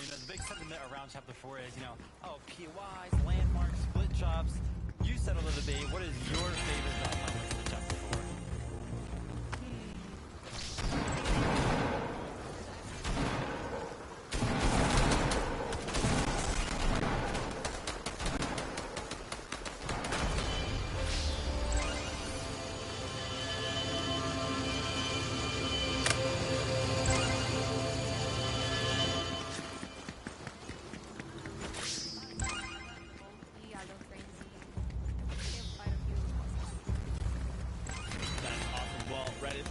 You know, the big sentiment around Chapter 4 is, you know, oh, POIs, landmarks, split jobs. You settle the debate. What is your favorite job number for the Chapter 4?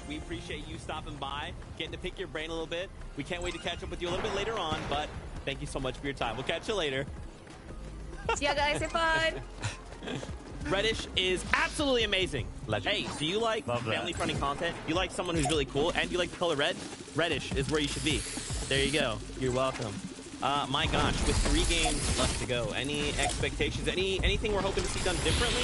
We appreciate you stopping by, getting to pick your brain a little bit. We can't wait to catch up with you a little bit later on, but thank you so much for your time. We'll catch you later. See ya, guys. Have fun. Reddish is absolutely amazing. Legend. Hey, do you like family-friendly content? You like someone who's really cool, and you like the color red? Reddish is where you should be. There you go. You're welcome. My gosh, with 3 games left to go, any expectations? Anything we're hoping to see done differently?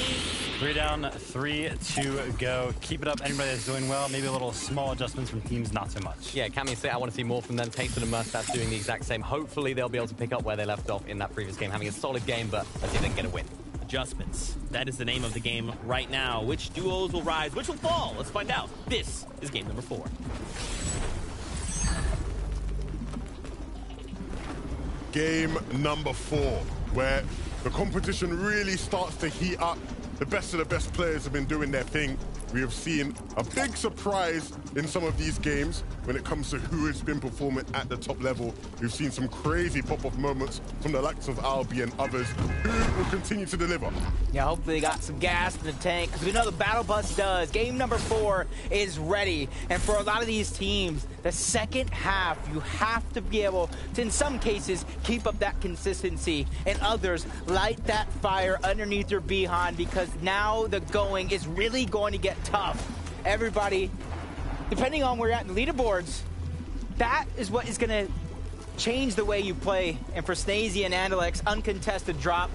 3 down, 3 to go. Keep it up. Anybody that's doing well, maybe a little small adjustments from teams, not so much. Yeah, Cammy say I want to see more from them. Tasted and Mustaf's doing the exact same. Hopefully they'll be able to pick up where they left off in that previous game, having a solid game, but let's see if they can get a win. Adjustments. That is the name of the game right now. Which duos will rise? Which will fall? Let's find out. This is game number 4. Game number 4, where the competition really starts to heat up. The best of the best players have been doing their thing. We have seen a big surprise in some of these games when it comes to who has been performing at the top level. We've seen some crazy pop-off moments from the likes of Albi and others who will continue to deliver. Yeah, hopefully they got some gas in the tank, because we know the Battle Bus does. Game number 4 is ready. And for a lot of these teams, the second half, you have to be able to, in some cases, keep up that consistency. And others, light that fire underneath your behind, because now the going is really going to get tough. Everybody, depending on where you're at in the leaderboards, that is what is going to change the way you play. And for Snazy and Andalex, uncontested drop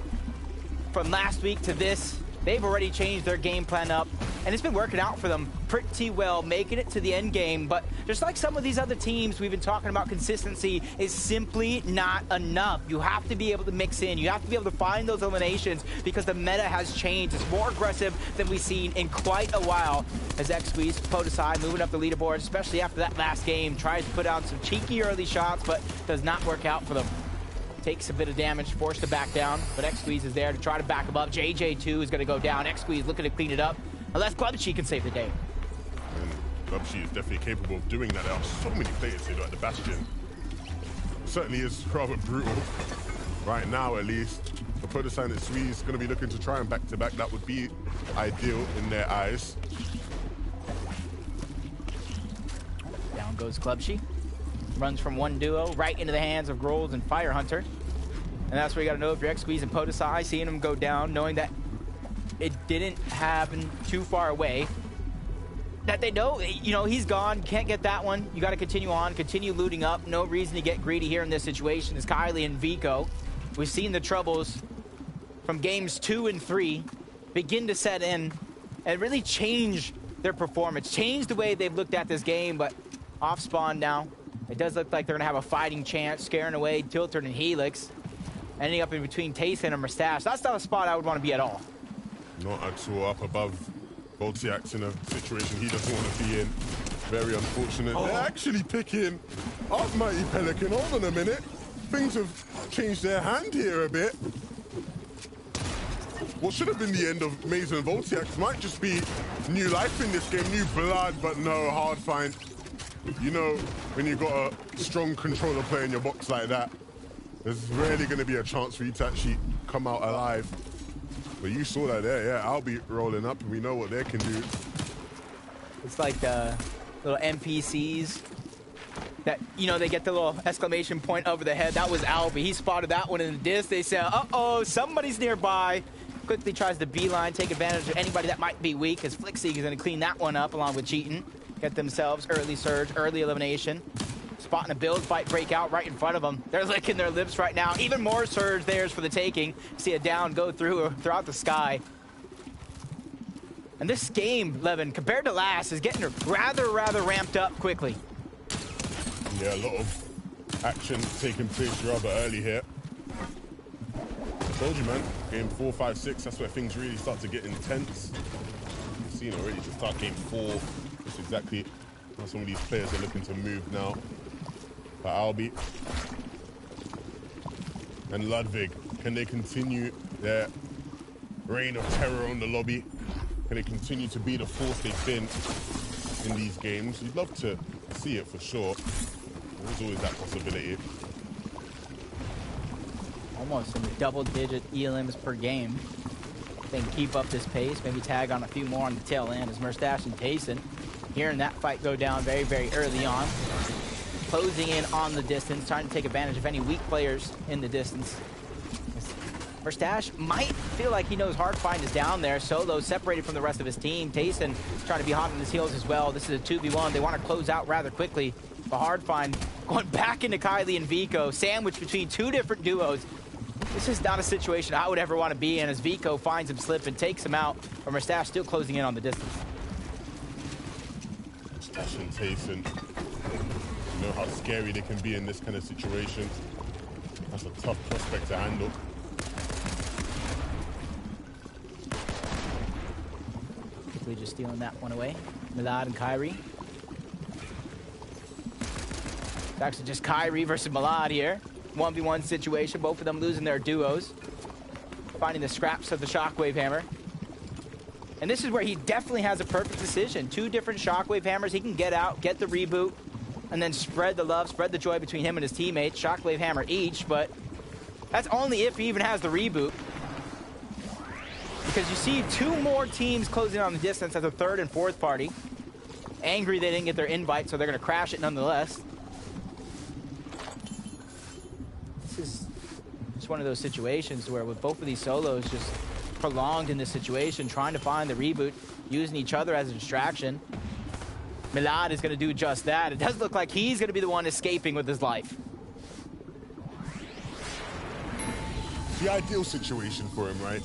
from last week to this, they've already changed their game plan up, and it's been working out for them pretty well, making it to the end game. But just like some of these other teams, we've been talking about consistency is simply not enough. You have to be able to mix in. You have to be able to find those eliminations, because the meta has changed. It's more aggressive than we've seen in quite a while. As X-Squeeze, Pettysaiyan moving up the leaderboard, especially after that last game, tries to put out some cheeky early shots, but does not work out for them. Takes a bit of damage, forced to back down, but X-Squeeze is there to try to back him up. JJ2 is going to go down. X-Squeeze looking to clean it up, unless Clubshy can save the day. And Clubshy is definitely capable of doing that. There are so many players here at the Bastion. It certainly is rather brutal. Right now, at least. For Pettysaiyan and Squeeze, going to be looking to try and back-to-back. That would be ideal in their eyes. Down goes Clubshy. Runs from one duo right into the hands of Grolls and Fire Hunter. And that's where you got to know if you're X-Squeeze and Pettysaiyan, seeing him go down, knowing that it didn't happen too far away. That they know, you know, he's gone, can't get that one. You got to continue on, continue looting up. No reason to get greedy here in this situation. It's Kylie and Vico. We've seen the troubles from games 2 and 3 begin to set in and really change their performance, change the way they've looked at this game. But off spawn now. It does look like they're going to have a fighting chance, scaring away Tilted and Helix, ending up in between Tayson and Mustache. That's not a spot I would want to be at all. Not at all. Up above Voltiax in a situation he doesn't want to be in. Very unfortunate. They're actually picking up Mighty Pelican. Hold on a minute. Things have changed their hand here a bit. What should have been the end of Mason and Voltiax might just be new life in this game, new blood, but no, hard find. You know, when you've got a strong controller player in your box like that, there's rarely going to be a chance for you to actually come out alive. But you saw that there, yeah, I'll be rolling up, and we know what they can do. It's like the little NPCs that, you know, they get the little exclamation point over the head. That was Albie. He spotted that one in the disc. They said, uh-oh, somebody's nearby. Quickly tries to beeline, take advantage of anybody that might be weak, as Flickseek is going to clean that one up along with Cheatin'. Get themselves early surge, early elimination. Spotting a build fight break out right in front of them. They're licking their lips right now. Even more surge theirs for the taking. See a down go throughout the sky. And this game, Levin, compared to last, is getting rather ramped up quickly. Yeah, a lot of action taking place rather early here. I told you, man. Game 4, 5, 6, that's where things really start to get intense. You've seen already to start game 4. That's exactly how some of these players are looking to move now. For Albi and Ludwig, can they continue their reign of terror on the lobby? Can they continue to be the force they've been in these games? You'd love to see it for sure. There's always that possibility. Almost in the double-digit elims per game. If they can keep up this pace, maybe tag on a few more on the tail end as Merstash and Tayson hearing that fight go down very, very early on. Closing in on the distance, trying to take advantage of any weak players in the distance. Merstash might feel like he knows Hardfind is down there. Solo separated from the rest of his team. Tayson trying to be hot on his heels as well. This is a 2v1. They want to close out rather quickly. But Hardfind going back into Kylie and Vico, sandwiched between two different duos. This is not a situation I would ever want to be in as Vico finds him slip and takes him out. But Merstash still closing in on the distance. Merstash and Tayson, you know how scary they can be in this kind of situation. That's a tough prospect to handle. Quickly just stealing that one away. Milad and Kyrie. It's actually just Kyrie versus Milad here. 1v1 situation, both of them losing their duos. Finding the scraps of the Shockwave Hammer. And this is where he definitely has a perfect decision. 2 different Shockwave Hammers. He can get out, get the reboot, and then spread the love, spread the joy between him and his teammates. Shockwave Hammer each, but that's only if he even has the reboot. Because you see 2 more teams closing on the distance as a 3rd and 4th party. Angry they didn't get their invite, so they're going to crash it nonetheless. This is just one of those situations where with both of these solos just prolonged in this situation, trying to find the reboot, using each other as a distraction. Milad is going to do just that. It does look like he's going to be the one escaping with his life. The ideal situation for him, right?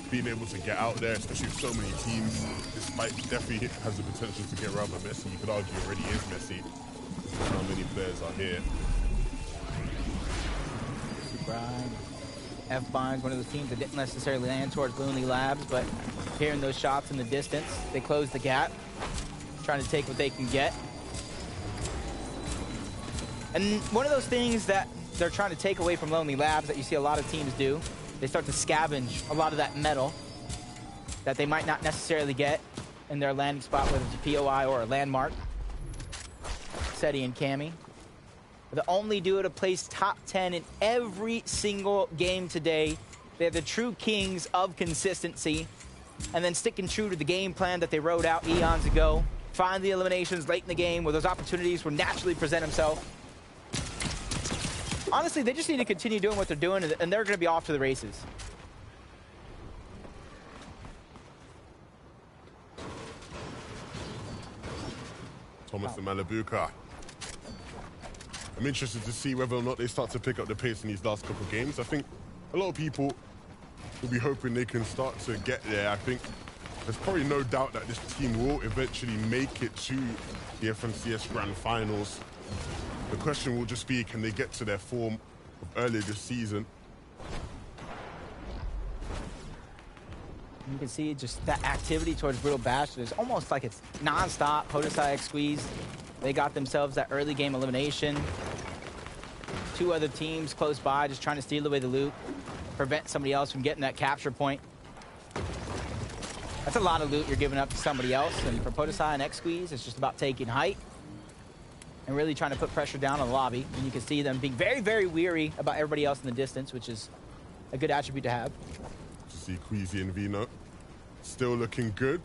Being able to get out there, especially with so many teams. This fight definitely has the potential to get rather messy. You could argue it already is messy. How many players are here? Brian, F-Binds, one of those teams that didn't necessarily land towards Lonely Labs, but hearing those shots in the distance, they close the gap, trying to take what they can get. And one of those things that they're trying to take away from Lonely Labs that you see a lot of teams do, they start to scavenge a lot of that metal that they might not necessarily get in their landing spot, whether it's a POI or a landmark. Seti and Cammy. The only duo to place top 10 in every single game today. They're the true kings of consistency. And then sticking true to the game plan that they wrote out eons ago. Find the eliminations late in the game where those opportunities will naturally present themselves. Honestly, they just need to continue doing what they're doing, and they're going to be off to the races. Thomas and Malabuka. I'm interested to see whether or not they start to pick up the pace in these last couple of games. I think a lot of people will be hoping they can start to get there. I think there's probably no doubt that this team will eventually make it to the FNCS Grand Finals. The question will just be, can they get to their form of earlier this season? You can see just that activity towards Brutal Bash is almost like it's non-stop. Pettysaiyan squeeze. They got themselves that early game elimination. 2 other teams close by just trying to steal away the loot, prevent somebody else from getting that capture point. That's a lot of loot you're giving up to somebody else, and for Pettysaiyan and X-Squeeze, it's just about taking height and really trying to put pressure down on the lobby. And you can see them being very, very weary about everybody else in the distance, which is a good attribute to have. See Queasy and Vino still looking good.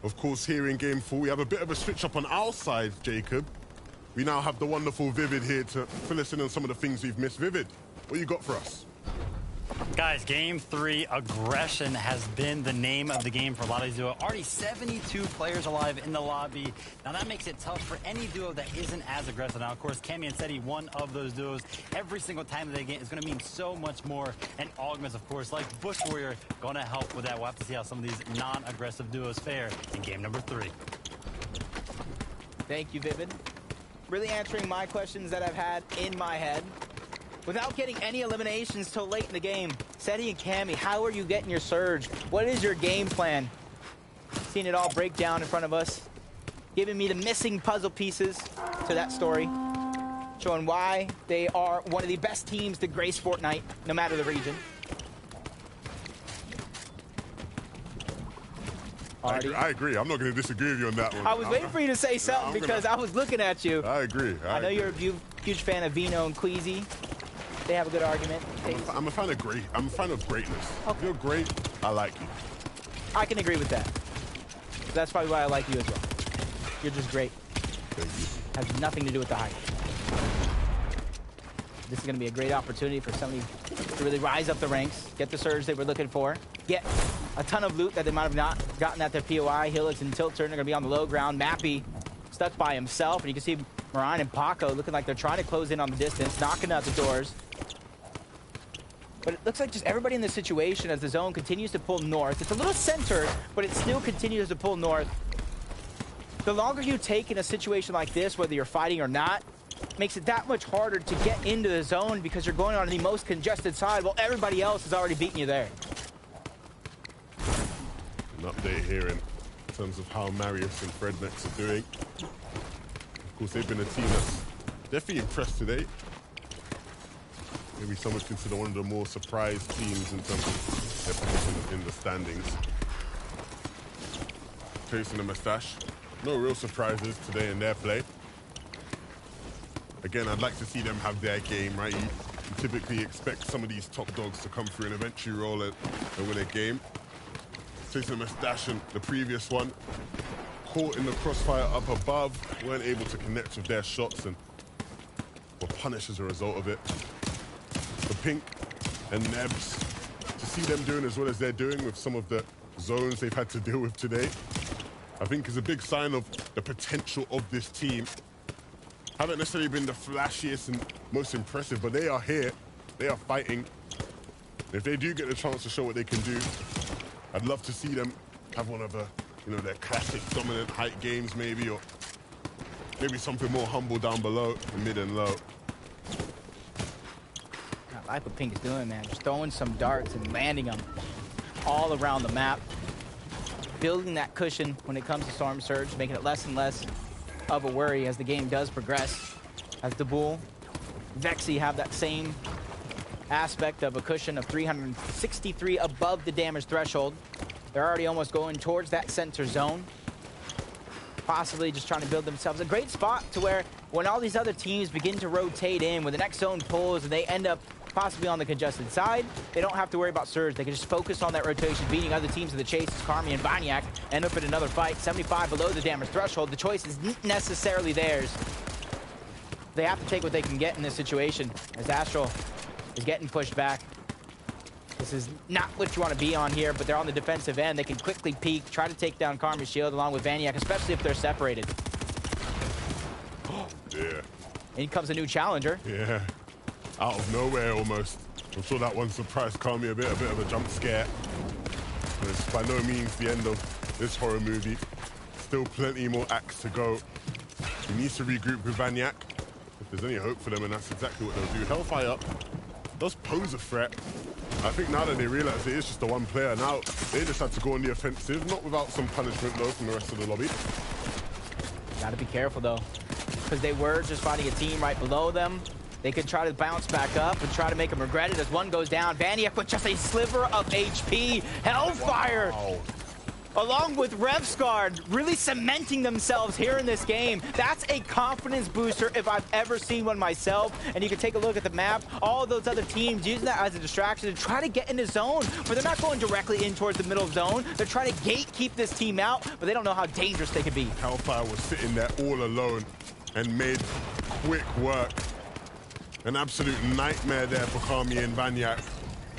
Of course, here in Game 4, we have a bit of a switch up on our side, Jacob. We now have the wonderful Vivid here to fill us in on some of the things we've missed. Vivid, what you got for us? Guys, Game 3, aggression has been the name of the game for a lot of these duos. Already 72 players alive in the lobby. Now that makes it tough for any duo that isn't as aggressive. Now, of course, Cammy and Seti, one of those duos. Every single time that they get is going to mean so much more. And Augments, of course, like Bush Warrior, going to help with that. We'll have to see how some of these non-aggressive duos fare in Game number 3. Thank you, Vivid. really answering my questions that I've had in my head. Without getting any eliminations till late in the game, Seti and Cammy, how are you getting your surge? What is your game plan? Seeing it all break down in front of us, giving me the missing puzzle pieces to that story, showing why they are one of the best teams to grace Fortnite, no matter the region. I agree. I'm not going to disagree with you on that one. I was waiting for you to say something because I was looking at you. I agree. I know you're a huge fan of Vino and Queasy. They have a good argument. I'm a fan of great. I'm a fan of greatness. If you're great, I like you. I can agree with that. That's probably why I like you as well. You're just great. Thank you. Has nothing to do with the height. This is going to be a great opportunity for somebody to really rise up the ranks, get the surge they were looking for, get a ton of loot that they might have not gotten at their POI. Helix and Tilturn are going to be on the low ground. Mappy stuck by himself, and you can see Moran and Paco looking like they're trying to close in on the distance, knocking out the doors. But it looks like just everybody in this situation as the zone continues to pull north. It's a little centered, but it still continues to pull north. The longer you take in a situation like this, whether you're fighting or not, makes it that much harder to get into the zone because you're going on the most congested side while everybody else has already beaten you there. An update here in terms of how Marius and Frednex are doing. Of course, they've been a team that's definitely impressed today. Maybe some would consider one of the more surprised teams in terms of their position in the standings. Chasing the mustache. No real surprises today in their play. Again, I'd like to see them have their game, right? You typically expect some of these top dogs to come through and eventually roll it and win a game. Chasing the mustache and the previous one, caught in the crossfire up above, weren't able to connect with their shots and were punished as a result of it. For Pink and Nebs, to see them doing as well as they're doing with some of the zones they've had to deal with today, I think is a big sign of the potential of this team. Haven't necessarily been the flashiest and most impressive, but they are here. They are fighting. If they do get the chance to show what they can do, I'd love to see them have one of the, their classic dominant height games maybe, or maybe something more humble down below, mid and low. I like what Pink is doing, man. Just throwing some darts and landing them all around the map. Building that cushion when it comes to Storm Surge, making it less and less of a worry as the game does progress. As Daboul, Vexy have that same aspect of a cushion of 363 above the damage threshold. They're already almost going towards that center zone. Possibly just trying to build themselves a great spot to where when all these other teams begin to rotate in, when the next zone pulls and they end up possibly on the congested side, they don't have to worry about surge. They can just focus on that rotation, beating other teams in the chase. Karmi and Vaniac end up in another fight. 75 below the damage threshold. The choice isn't necessarily theirs. They have to take what they can get in this situation as Astral is getting pushed back. This is not what you want to be on here, but they're on the defensive end. They can quickly peek, try to take down Karmi's shield along with Vaniac, especially if they're separated. Yeah. In comes a new challenger. Yeah. Out of nowhere almost. I'm sure that one surprised Kami a bit of a jump scare. And it's by no means the end of this horror movie. Still plenty more acts to go. He needs to regroup with Vaniac. If there's any hope for them, and that's exactly what they'll do. Hellfire does pose a threat. I think now that they realize it is just the one player now, they just had to go on the offensive, not without some punishment though from the rest of the lobby. Gotta be careful though, because they were just fighting a team right below them. They could try to bounce back up and try to make them regret it as one goes down. Vaniac with just a sliver of HP. Hellfire! Wow. Along with Revsguard, really cementing themselves here in this game. That's a confidence booster if I've ever seen one myself. And you can take a look at the map. All those other teams using that as a distraction to try to get in the zone, but they're not going directly in towards the middle zone. They're trying to gatekeep this team out, but they don't know how dangerous they could be. Hellfire was sitting there all alone and made quick work. An absolute nightmare there for Kami and Vaniac.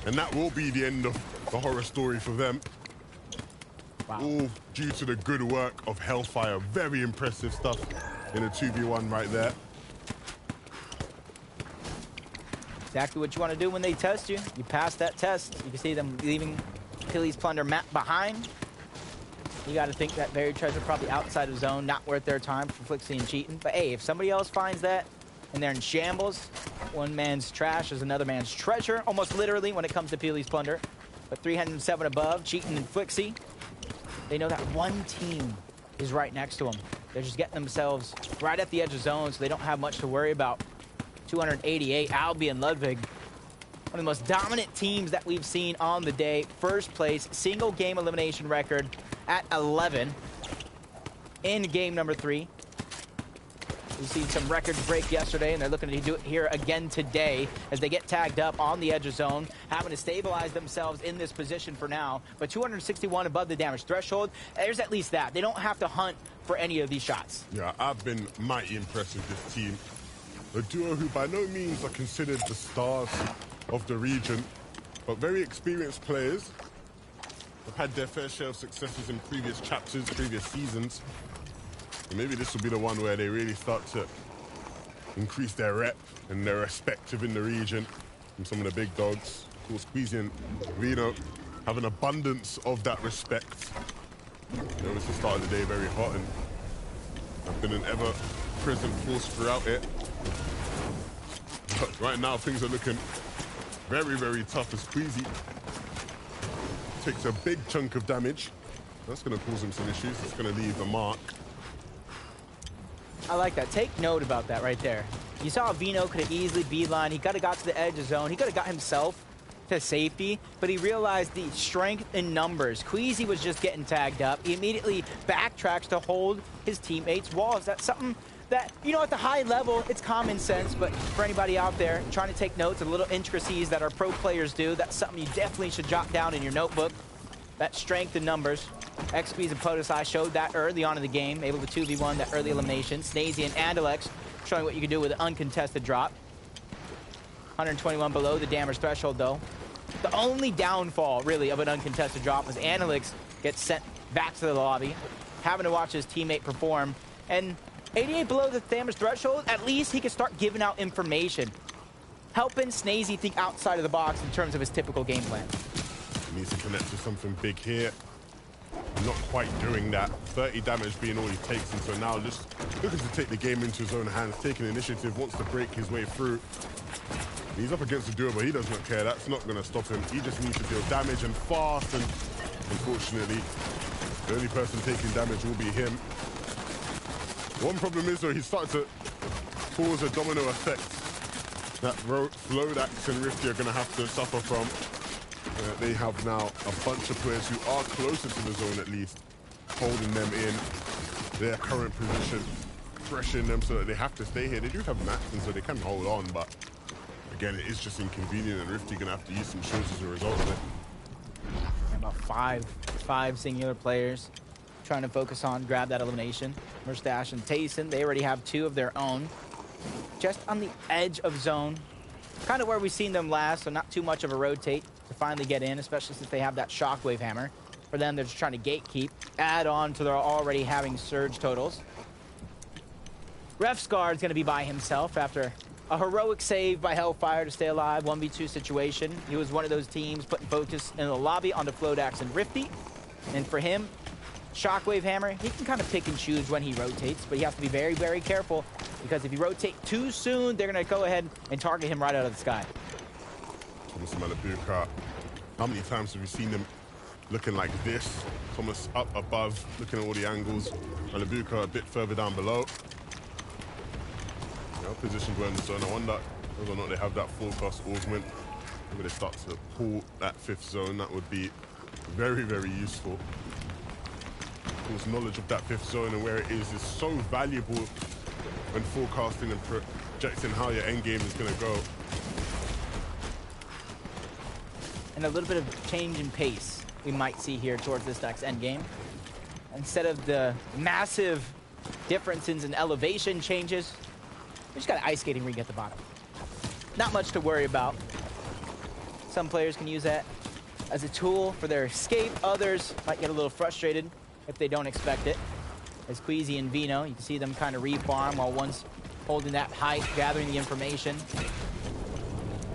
And that will be the end of the horror story for them. Wow. All due to the good work of Hellfire. Very impressive stuff in a 2v1 right there. Exactly what you want to do when they test you. You pass that test. You can see them leaving Achilles Plunder map behind. You got to think that buried treasure probably outside of zone, not worth their time for Flixie and cheating. But hey, if somebody else finds that and they're in shambles, one man's trash is another man's treasure, almost literally when it comes to Peely's plunder. But 307 above, cheating and Flixie, they know that one team is right next to them. They're just getting themselves right at the edge of zone, so they don't have much to worry about. 288, Albi and Ludwig. One of the most dominant teams that we've seen on the day. First place, single game elimination record at 11 in game number 3. We've seen some records break yesterday, and they're looking to do it here again today as they get tagged up on the edge of zone, having to stabilize themselves in this position for now. But 261 above the damage threshold, there's at least that. They don't have to hunt for any of these shots. Yeah, I've been mighty impressed with this team. A duo who by no means are considered the stars of the region, but very experienced players. They've had their fair share of successes in previous chapters, previous seasons. And maybe this will be the one where they really start to increase their rep and their respect within the region from some of the big dogs. Of course, Queasy and Vino have an abundance of that respect. It was the start of the day very hot, and I've been an ever-present force throughout it. But right now, things are looking very, very tough as Queasy takes a big chunk of damage. That's going to cause him some issues. It's going to leave a mark. I like that. Take note about that right there. You saw Vino could have easily beeline. He could have got to the edge of zone. He could have got himself to safety, but he realized the strength in numbers. Queasy was just getting tagged up. He immediately backtracks to hold his teammates' walls. That's something that, you know, at the high level, it's common sense, but for anybody out there trying to take notes of little intricacies that our pro players do, that's something you definitely should jot down in your notebook. That strength in numbers. XP's and Pettysaiyan showed that early on in the game, able to 2v1 that early elimination. Snazy and Andalex showing what you can do with an uncontested drop. 121 below the damage threshold, though. The only downfall, really, of an uncontested drop was Andalex gets sent back to the lobby, having to watch his teammate perform. And 88 below the damage threshold, at least he can start giving out information, helping Snazy think outside of the box in terms of his typical game plan. He needs to connect to something big here. Not quite doing that. 30 damage being all he takes, and so now just looking to take the game into his own hands, taking initiative, wants to break his way through. He's up against the duo, but he does not care. That's not going to stop him. He just needs to deal damage and fast, and unfortunately, the only person taking damage will be him. One problem is, though, he's starting to cause a domino effect that Flodax and Rifty are going to have to suffer from. They have now a bunch of players who are closer to the zone, at least, holding them in their current position, pressuring them so that they have to stay here. They do have mats, and so they can hold on, but again, it is just inconvenient, and Rifty going to have to use some shields as a result of it. About five singular players trying to focus on, grab that elimination. Mustache and Tayson, they already have 2 of their own. Just on the edge of zone, kind of where we've seen them last, so not too much of a rotate to finally get in, especially since they have that shockwave hammer. For them, they're just trying to gatekeep, add on to their already having surge totals. Refsguard's going to be by himself after a heroic save by Hellfire to stay alive, 1v2 situation. He was one of those teams putting focus in the lobby onto Flodax and Rifty. And for him, Shockwave Hammer, he can kind of pick and choose when he rotates, but he has to be very, very careful, because if you rotate too soon, they're going to go ahead and target him right out of the sky. Thomas Malabuka, how many times have we seen him looking like this? Thomas up above, looking at all the angles. Malabuka a bit further down below. Positioned well in the zone. I wonder whether or not they have that forecast augment. Maybe they start to pull that 5th zone. That would be very, very useful. Of course, knowledge of that 5th zone and where it is so valuable when forecasting and projecting how your end game is going to go. And a little bit of change in pace we might see here towards this next end game. Instead of the massive differences in elevation changes, we just got an ice skating rink at the bottom. Not much to worry about. Some players can use that as a tool for their escape. Others might get a little frustrated if they don't expect it. As Queasy and Vino, you can see them kind of re-farm while one's holding that height, gathering the information.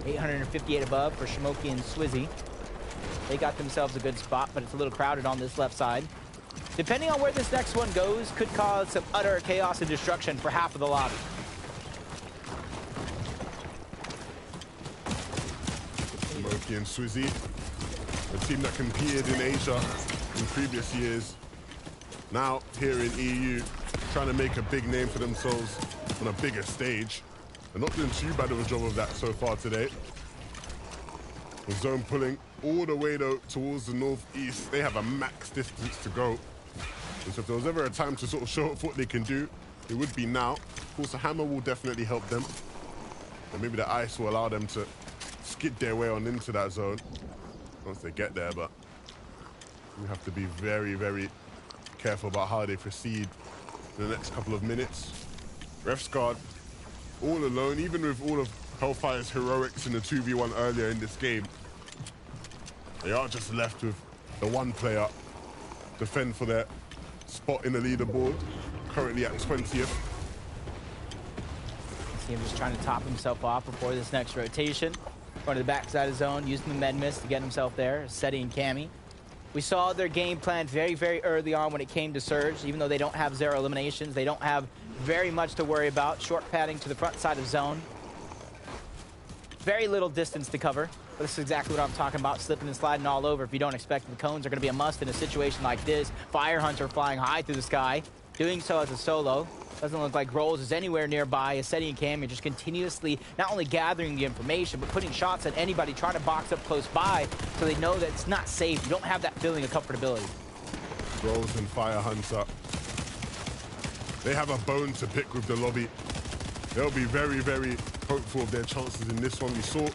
858 above for Shmoky and Swizzy. They got themselves a good spot, but it's a little crowded on this left side. depending on where this next one goes, could cause some utter chaos and destruction for half of the lobby. Smokey and Swizzy, a team that competed in Asia in previous years, now here in EU, trying to make a big name for themselves on a bigger stage. They're not doing too bad of a job of that so far today. The zone pulling all the way though towards the northeast. They have a max distance to go. And so if there was ever a time to sort of show off what they can do, it would be now. Of course, the hammer will definitely help them. And maybe the ice will allow them to skid their way on into that zone once they get there, but we have to be very, very careful about how they proceed in the next couple of minutes. Refsguard all alone, even with all of Hellfire's heroics in the 2v1 earlier in this game. They are just left with the one player defend for their spot in the leaderboard, currently at 20th. See him just trying to top himself off before this next rotation. Going to the backside of zone, using the med mist to get himself there. Seti and Cammy. We saw their game plan very, very early on when it came to Surge. Even though they don't have 0 eliminations, they don't have very much to worry about. Short padding to the front side of zone. Very little distance to cover. But this is exactly what I'm talking about, slipping and sliding all over if you don't expect it. The cones are going to be a must in a situation like this. Fire Hunter flying high through the sky, doing so as a solo. Doesn't look like Rolls is anywhere nearby. As Seti and Cam are just continuously not only gathering the information, but putting shots at anybody trying to box up close by so they know that it's not safe. You don't have that feeling of comfortability. Rolls and Fire Hunter. They have a bone to pick with the lobby. They'll be very, very hopeful of their chances in this one. We saw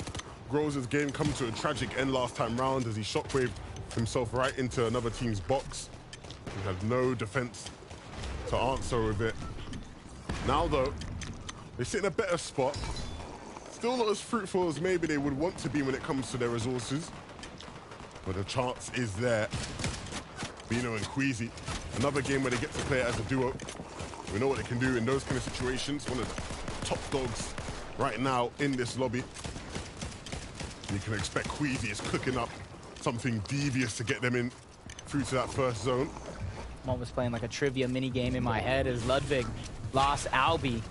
Groves' game come to a tragic end last time round as he shockwaved himself right into another team's box. He had no defense to answer with it. Now though, they sit in a better spot. Still not as fruitful as maybe they would want to be when it comes to their resources. But the chance is there. Bino and Queasy, another game where they get to play it as a duo. We know what they can do in those kind of situations. One of the top dogs right now in this lobby. You can expect Queasy is cooking up something devious to get them in through to that first zone. I'm almost playing like a trivia mini game in my head as Ludwig lost Albi.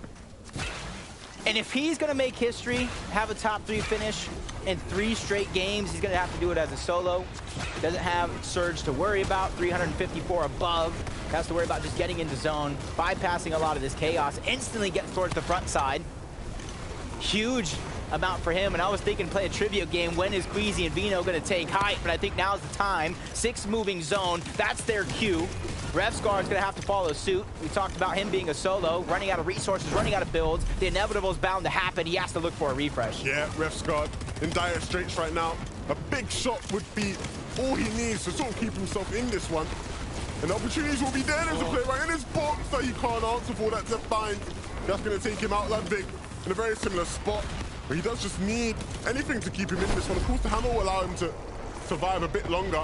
And if he's going to make history, have a top 3 finish in 3 straight games, he's going to have to do it as a solo. He doesn't have Surge to worry about, 354 above. He has to worry about just getting into zone, bypassing a lot of this chaos, instantly gets towards the front side. Huge amount for him, and I was thinking play a trivia game. When is Queasy and Vino going to take height? But I think now's the time. 6 moving zone, that's their cue. Refsguard's going to have to follow suit. We talked about him being a solo, running out of resources, running out of builds. The inevitable is bound to happen. He has to look for a refresh. Yeah, Refsguard in dire straits right now. A big shot would be all he needs to sort of keep himself in this one. And the opportunities will be there. There's a play right in his box that he can't answer for. That's a bind. That's going to take him out, Ludwig, in a very similar spot. But he does just need anything to keep him in this one. Of course, the hammer will allow him to survive a bit longer.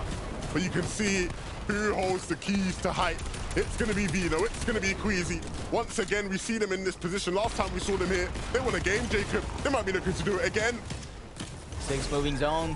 But you can see who holds the keys to height. It's going to be Vino. It's going to be Queasy. Once again, we see them in this position. Last time we saw them here, they won a game, Jacob. They might be looking to do it again. 6 moving zone.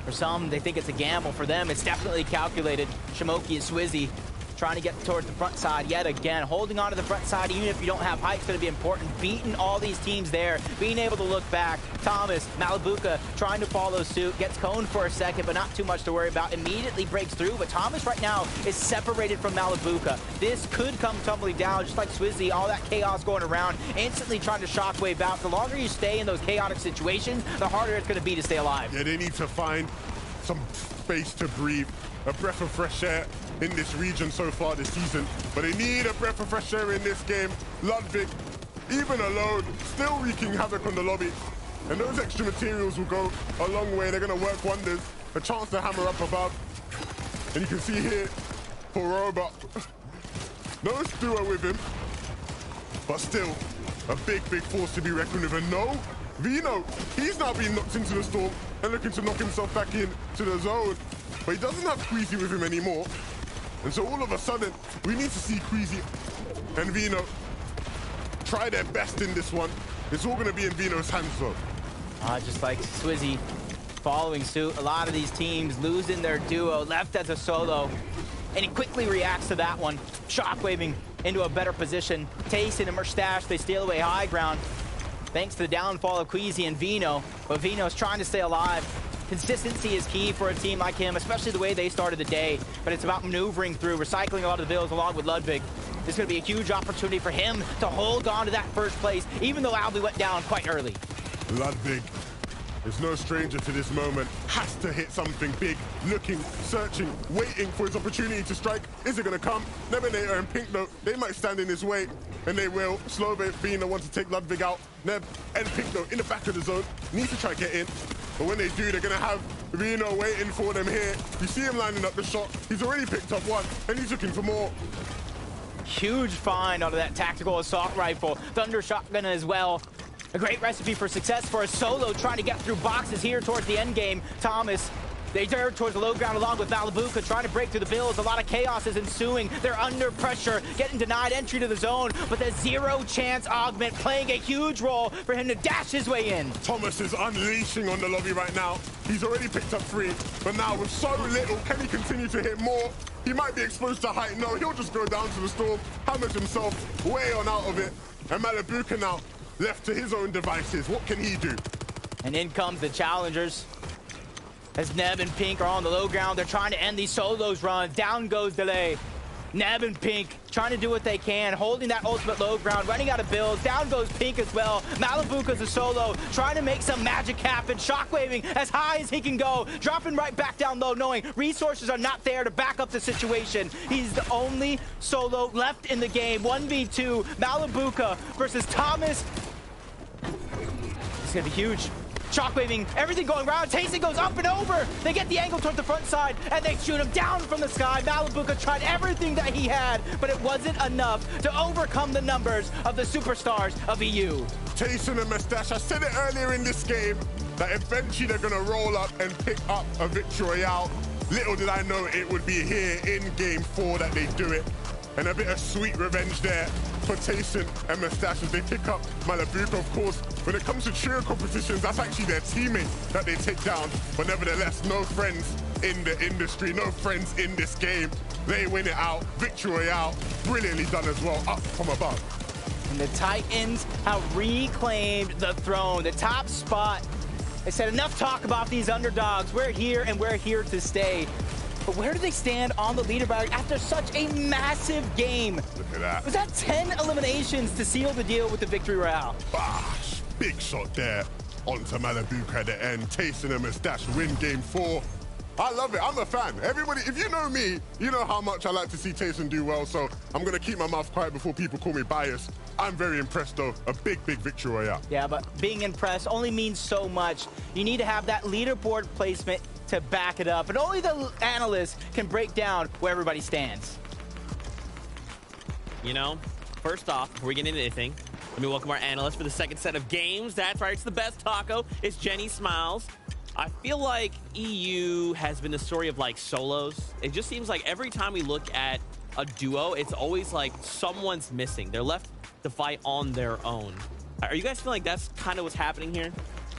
For some, they think it's a gamble. For them, it's definitely calculated. Shimoki and Swizzy trying to get towards the front side yet again. Holding on to the front side, even if you don't have height, is going to be important. Beating all these teams there, being able to look back. Thomas, Malibuca trying to follow suit, gets coned for a second, but not too much to worry about. Immediately breaks through, but Thomas right now is separated from Malibuca. This could come tumbling down, just like Swizzy, all that chaos going around, instantly trying to shockwave out. The longer you stay in those chaotic situations, the harder it's going to be to stay alive. Yeah, they need to find some space to breathe, a breath of fresh air in this region so far this season, but they need a breath of fresh air in this game. Ludwig, even alone, still wreaking havoc on the lobby, and those extra materials will go a long way. They're going to work wonders. A chance to hammer up above, and you can see here for Robot, no duo with him, but still a big force to be reckoned with. And no, Vino, he's now being knocked into the storm and looking to knock himself back in to the zone, but he doesn't have Queasy with him anymore. And so all of a sudden, we need to see Queasy and Vino try their best in this one. It's all going to be in Vino's hands, though. Just like Swizzy following suit, a lot of these teams losing their duo, left as a solo. and he quickly reacts to that one, shockwaving into a better position. Tayson and Mustache, they steal away high ground, thanks to the downfall of Queasy and Vino, but Vino's trying to stay alive. Consistency is key for a team like him, especially the way they started the day, but it's about maneuvering through, recycling a lot of the bills along with Ludwig. This is going to be a huge opportunity for him to hold on to that first place, even though Albi went down quite early. Ludwig is no stranger to this moment. Has to hit something big. Looking, searching, waiting for his opportunity to strike. Is it going to come? Nebinator and Pink Note, they might stand in his way, and they will. Slove Vino wants to take Ludwig out. Neb and Pink Note in the back of the zone. Need to try to get in. But when they do, they're going to have Vino waiting for them here. You see him lining up the shot. He's already picked up one, and he's looking for more. Huge find out of that tactical assault rifle. Thunder shotgun as well. A great recipe for success for a solo trying to get through boxes here towards the end game. Thomas, they turn towards the low ground along with Malibuca, trying to break through the bills. A lot of chaos is ensuing. They're under pressure, getting denied entry to the zone, but the zero chance augment playing a huge role for him to dash his way in. Thomas is unleashing on the lobby right now. He's already picked up 3, but now with so little, can he continue to hit more? He might be exposed to height. No, he'll just go down to the storm, hammers himself way on out of it. And Malibuca now left to his own devices. What can he do? And in comes the challengers. As Neb and Pink are on the low ground, they're trying to end these solos runs. Down goes Delay. Neb and Pink trying to do what they can, holding that ultimate low ground, running out of builds. Down goes Pink as well. Malibuca's a solo, trying to make some magic happen, shockwaving as high as he can go, dropping right back down low, knowing resources are not there to back up the situation. He's the only solo left in the game. 1v2, Malibuca versus Thomas. It's gonna be huge. Shockwaving, everything going around. Tayson goes up and over. They get the angle towards the front side, and they shoot him down from the sky. Malibuca tried everything that he had, but it wasn't enough to overcome the numbers of the superstars of EU. Tayson and Mustache, I said it earlier in this game, that eventually they're going to roll up and pick up a victory royale. Little did I know it would be here in Game 4 that they do it. And a bit of sweet revenge there for Tayson and Mustache as they pick up Malibuca. Of course, when it comes to trio competitions, that's actually their teammate that they take down. But nevertheless, no friends in the industry, no friends in this game. They win it out. Victory royale, brilliantly done as well, up from above. And the Titans have reclaimed the throne, the top spot. They said enough talk about these underdogs. We're here and we're here to stay. But where do they stand on the leaderboard after such a massive game? Look at that. Was that 10 eliminations to seal the deal with the victory royale? Ah, big shot there onto Malibuca at the end. Tayson and Mustache win Game 4. I love it. I'm a fan. Everybody, if you know me, you know how much I like to see Tayson do well, so I'm going to keep my mouth quiet before people call me biased. I'm very impressed, though. A big, big victory royale. Yeah, but being impressed only means so much. You need to have that leaderboard placement to back it up, and only the analysts can break down where everybody stands. You know, first off, before we get into anything, let me welcome our analyst for the second set of games. That's right, it's the best taco. It's Jenny Smiles. I feel like EU has been the story of like solos. It just seems like every time we look at a duo, it's always like someone's missing. They're left to fight on their own. Are you guys feeling like that's kind of what's happening here?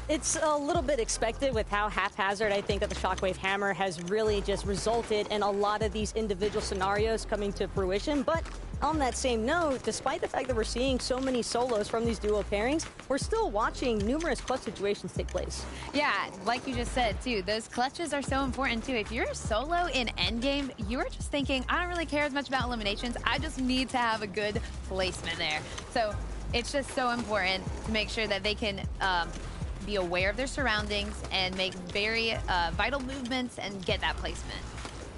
It's a little bit expected with how haphazard I think that the Shockwave Hammer has really just resulted in a lot of these individual scenarios coming to fruition. But on that same note, despite the fact that we're seeing so many solos from these duo pairings, we're still watching numerous clutch situations take place. Yeah, like you just said, too, those clutches are so important, too. If you're a solo in endgame, you're just thinking, I don't really care as much about eliminations. I just need to have a good placement there. So it's just so important to make sure that they can be aware of their surroundings and make very vital movements and get that placement.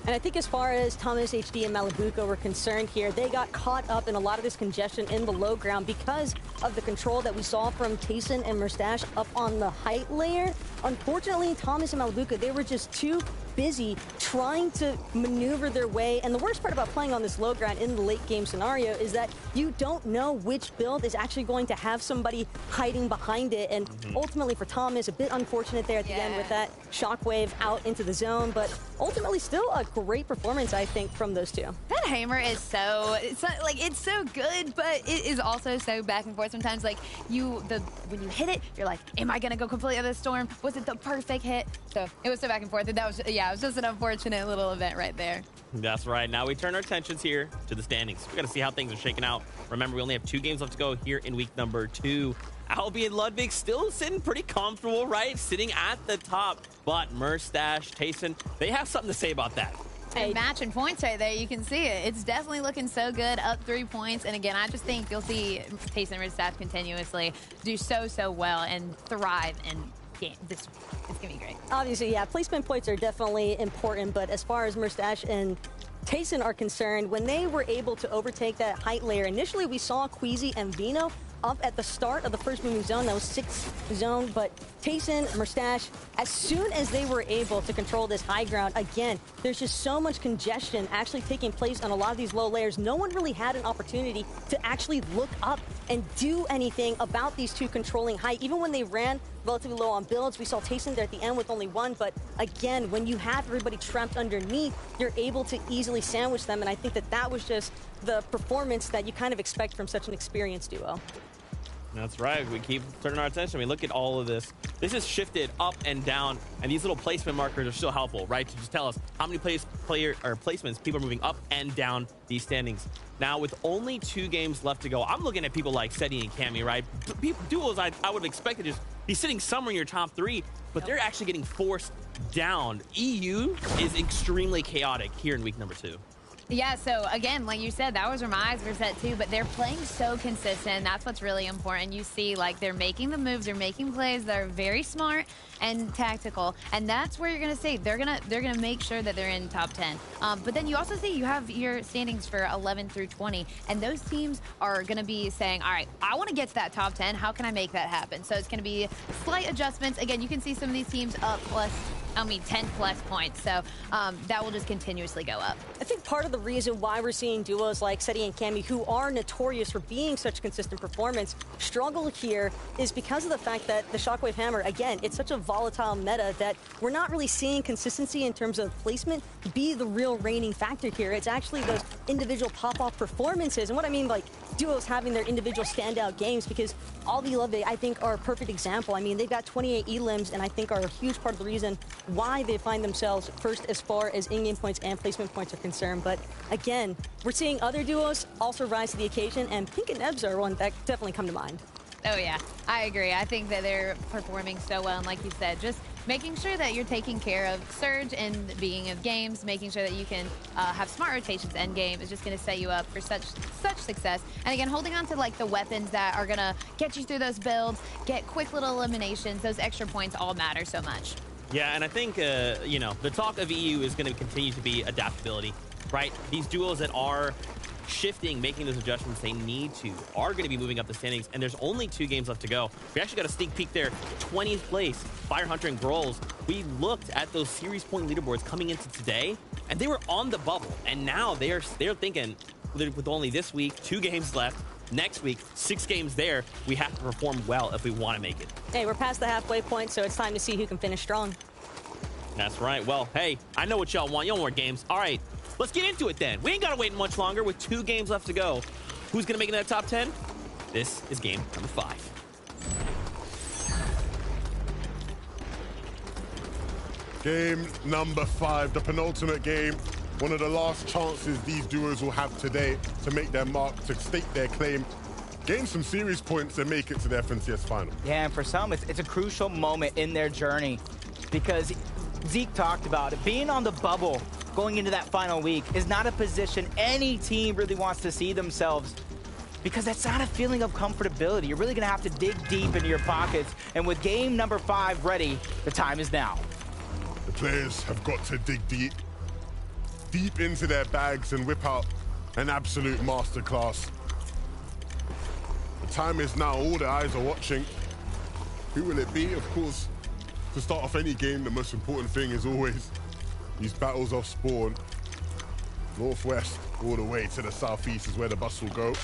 And I think as far as Thomas, HD, and Malibuca were concerned here, they got caught up in a lot of this congestion in the low ground because of the control that we saw from Tayson and Mustache up on the height layer. Unfortunately, Thomas and Malibuca, they were just too busy trying to maneuver their way. And the worst part about playing on this low ground in the late game scenario is that you don't know which build is actually going to have somebody hiding behind it. And ultimately for Thomas, a bit unfortunate there at the end with that shockwave out into the zone, but ultimately still a great performance, I think, from those two. That hammer is it's so good, but it is also so back and forth sometimes. Like when you hit it, you're like, am I gonna go completely out of the storm? Was it the perfect hit? So it was so back and forth. And that was, yeah, it was just an unfortunate little event right there. That's right. Now we turn our attentions here to the standings. We got to see how things are shaking out. Remember, we only have 2 games left to go here in week number 2. Albie and Ludwig still sitting pretty comfortable, right? Sitting at the top. But Merstash, Tayson, they have something to say about that. And matching points right there, you can see it. It's definitely looking so good, up 3 points. And again, I just think you'll see Tayson and Merstash continuously do so well and thrive in game. It's gonna be great. Obviously, yeah, placement points are definitely important, but as far as Merstash and Tayson are concerned, when they were able to overtake that height layer, initially we saw Queasy and Vino up at the start of the first moving zone. That was 6th zone, but Tayson, Merstash, as soon as they were able to control this high ground, again, there's just so much congestion actually taking place on a lot of these low layers. No one really had an opportunity to actually look up and do anything about these two controlling height. Even when they ran relatively low on builds, we saw Tayson there at the end with only 1, but again, when you have everybody trapped underneath, you're able to easily sandwich them, and I think that that was just the performance that you kind of expect from such an experienced duo. That's right. We keep turning our attention. We look at all of this. This is shifted up and down, and these little placement markers are still helpful, right? To just tell us how many placements people are moving up and down these standings. Now, with only 2 games left to go, I'm looking at people like Seti and Cammy, right? Duos I would have expected to just be sitting somewhere in your top 3, but they're actually getting forced down. EU is extremely chaotic here in week number 2. Yeah, so again, like you said, that was where my eyes were set too, but they're playing so consistent. That's what's really important. You see, like, they're making the moves, they're making plays that are very smart and tactical, and that's where you're gonna see they're gonna make sure that they're in top 10. But then you also see you have your standings for 11 through 20, and those teams are gonna be saying, all right, I want to get to that top 10. How can I make that happen? So it's gonna be slight adjustments. Again, you can see some of these teams up 10 plus points. So that will just continuously go up. I think part of the reason why we're seeing duos like Seti and Cammy, who are notorious for being such consistent performance, struggle here is because of the fact that the Shockwave Hammer, again, it's such a volatile meta that we're not really seeing consistency in terms of placement be the real reigning factor here. It's actually those individual pop-off performances. And what I mean, like, duos having their individual standout games, because Albie Love, I think, are a perfect example. I mean, they've got 28 elims, and I think are a huge part of the reason why they find themselves first as far as in-game points and placement points are concerned. But again, we're seeing other duos also rise to the occasion, and Pink and Nebs are one that definitely come to mind. Oh yeah, I agree. I think that they're performing so well, and like you said, just making sure that you're taking care of Surge and the beginning of games, making sure that you can have smart rotations end game is just going to set you up for such success. And again, holding on to like the weapons that are going to get you through those builds, get quick little eliminations, those extra points all matter so much. Yeah, and I think, you know, the talk of EU is going to continue to be adaptability, right? These duos that are shifting, making those adjustments they need to, are going to be moving up the standings, and there's only 2 games left to go. We actually got a sneak peek there. 20th place, Firehunter and Grolls. We looked at those series point leaderboards coming into today, and they were on the bubble, and now they're thinking, with only this week, 2 games left, next week, 6 games there, we have to perform well if we want to make it. Hey, we're past the halfway point, so it's time to see who can finish strong. That's right. Well, hey, I know what y'all want. Y'all want more games. All right, let's get into it then. We ain't got to wait much longer with 2 games left to go. Who's going to make it in that top 10? This is game number 5. Game number 5, the penultimate game. One of the last chances these duos will have today to make their mark, to stake their claim, gain some serious points and make it to the FNCS final. Yeah, and for some, it's a crucial moment in their journey because Zeke talked about it. Being on the bubble going into that final week is not a position any team really wants to see themselves, because that's not a feeling of comfortability. You're really going to have to dig deep into your pockets. And with game number 5 ready, the time is now. The players have got to dig deep into their bags and whip out an absolute masterclass. The time is now. All the eyes are watching. Who will it be? Of course, to start off any game, the most important thing is always these battles off spawn. Northwest all the way to the southeast is where the bus will go.